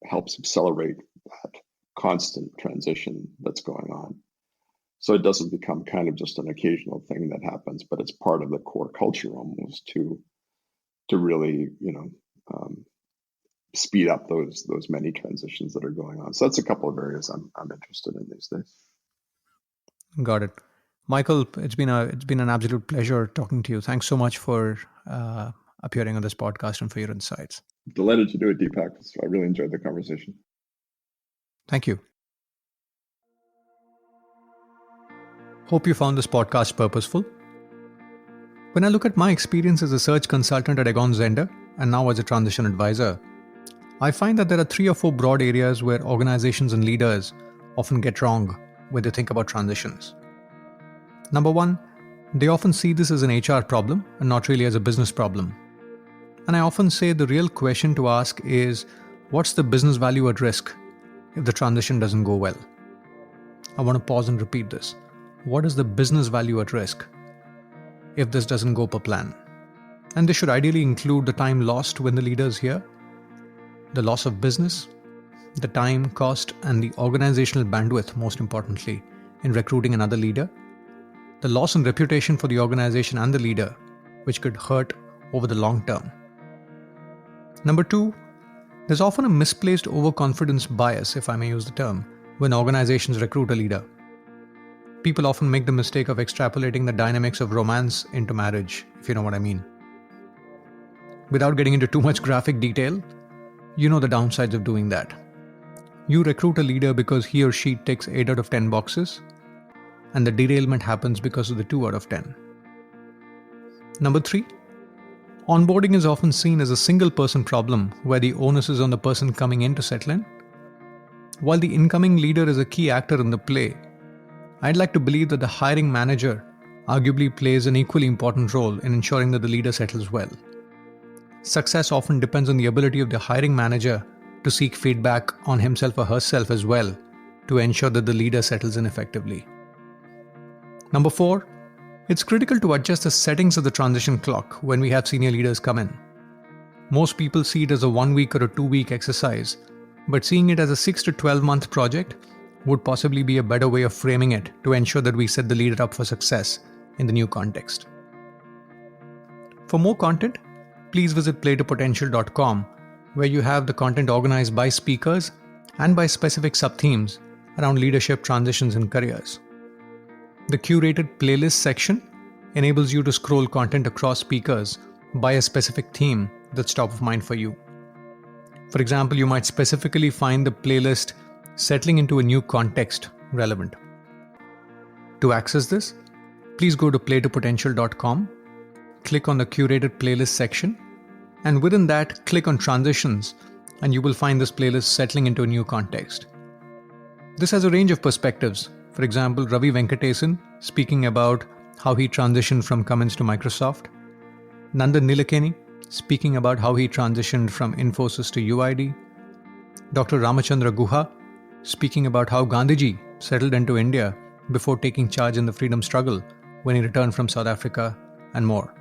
helps accelerate that constant transition that's going on? So it doesn't become kind of just an occasional thing that happens, but it's part of the core culture almost to really, speed up those many transitions that are going on. So that's a couple of areas I'm interested in these days. Got it. Michael, it's been an absolute pleasure talking to you. Thanks so much for appearing on this podcast and for your insights. Delighted to do it, Deepak. I really enjoyed the conversation. Thank you. Hope you found this podcast purposeful. When I look at my experience as a search consultant at Egon Zehnder and now as a transition advisor, I find that there are 3 or 4 broad areas where organizations and leaders often get wrong when they think about transitions. Number 1, they often see this as an HR problem and not really as a business problem. And I often say the real question to ask is, what's the business value at risk if the transition doesn't go well? I want to pause and repeat this. What is the business value at risk if this doesn't go per plan? And this should ideally include the time lost when the leader is here, the loss of business, the time, cost, and the organizational bandwidth, most importantly, in recruiting another leader, the loss in reputation for the organization and the leader, which could hurt over the long term. Number 2, there's often a misplaced overconfidence bias, if I may use the term, when organizations recruit a leader. People often make the mistake of extrapolating the dynamics of romance into marriage, if you know what I mean. Without getting into too much graphic detail, you know the downsides of doing that. You recruit a leader because he or she ticks 8 out of 10 boxes, and the derailment happens because of the 2 out of 10. Number 3, onboarding is often seen as a single person problem where the onus is on the person coming in to settle in. While the incoming leader is a key actor in the play, I'd like to believe that the hiring manager arguably plays an equally important role in ensuring that the leader settles well. Success often depends on the ability of the hiring manager to seek feedback on himself or herself as well to ensure that the leader settles in effectively. Number 4, it's critical to adjust the settings of the transition clock when we have senior leaders come in. Most people see it as a 1-week or a 2-week exercise, but seeing it as a 6 to 12-month project would possibly be a better way of framing it to ensure that we set the leader up for success in the new context. For more content, please visit playtopotential.com where you have the content organized by speakers and by specific sub-themes around leadership, transitions, and careers. The curated playlist section enables you to scroll content across speakers by a specific theme that's top of mind for you. For example, you might specifically find the playlist settling into a new context relevant. To access this, please go to playtopotential.com, click on the curated playlist section, and within that, click on transitions, and you will find this playlist settling into a new context. This has a range of perspectives. For example, Ravi Venkatesan speaking about how he transitioned from Cummins to Microsoft, Nandan Nilekani speaking about how he transitioned from Infosys to UID, Dr. Ramachandra Guha speaking about how Gandhiji settled into India before taking charge in the freedom struggle when he returned from South Africa, and more.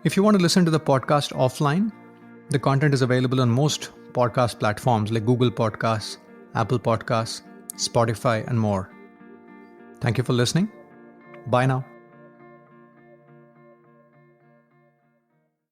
If you want to listen to the podcast offline, the content is available on most podcast platforms like Google Podcasts, Apple Podcasts, Spotify, and more. Thank you for listening. Bye now.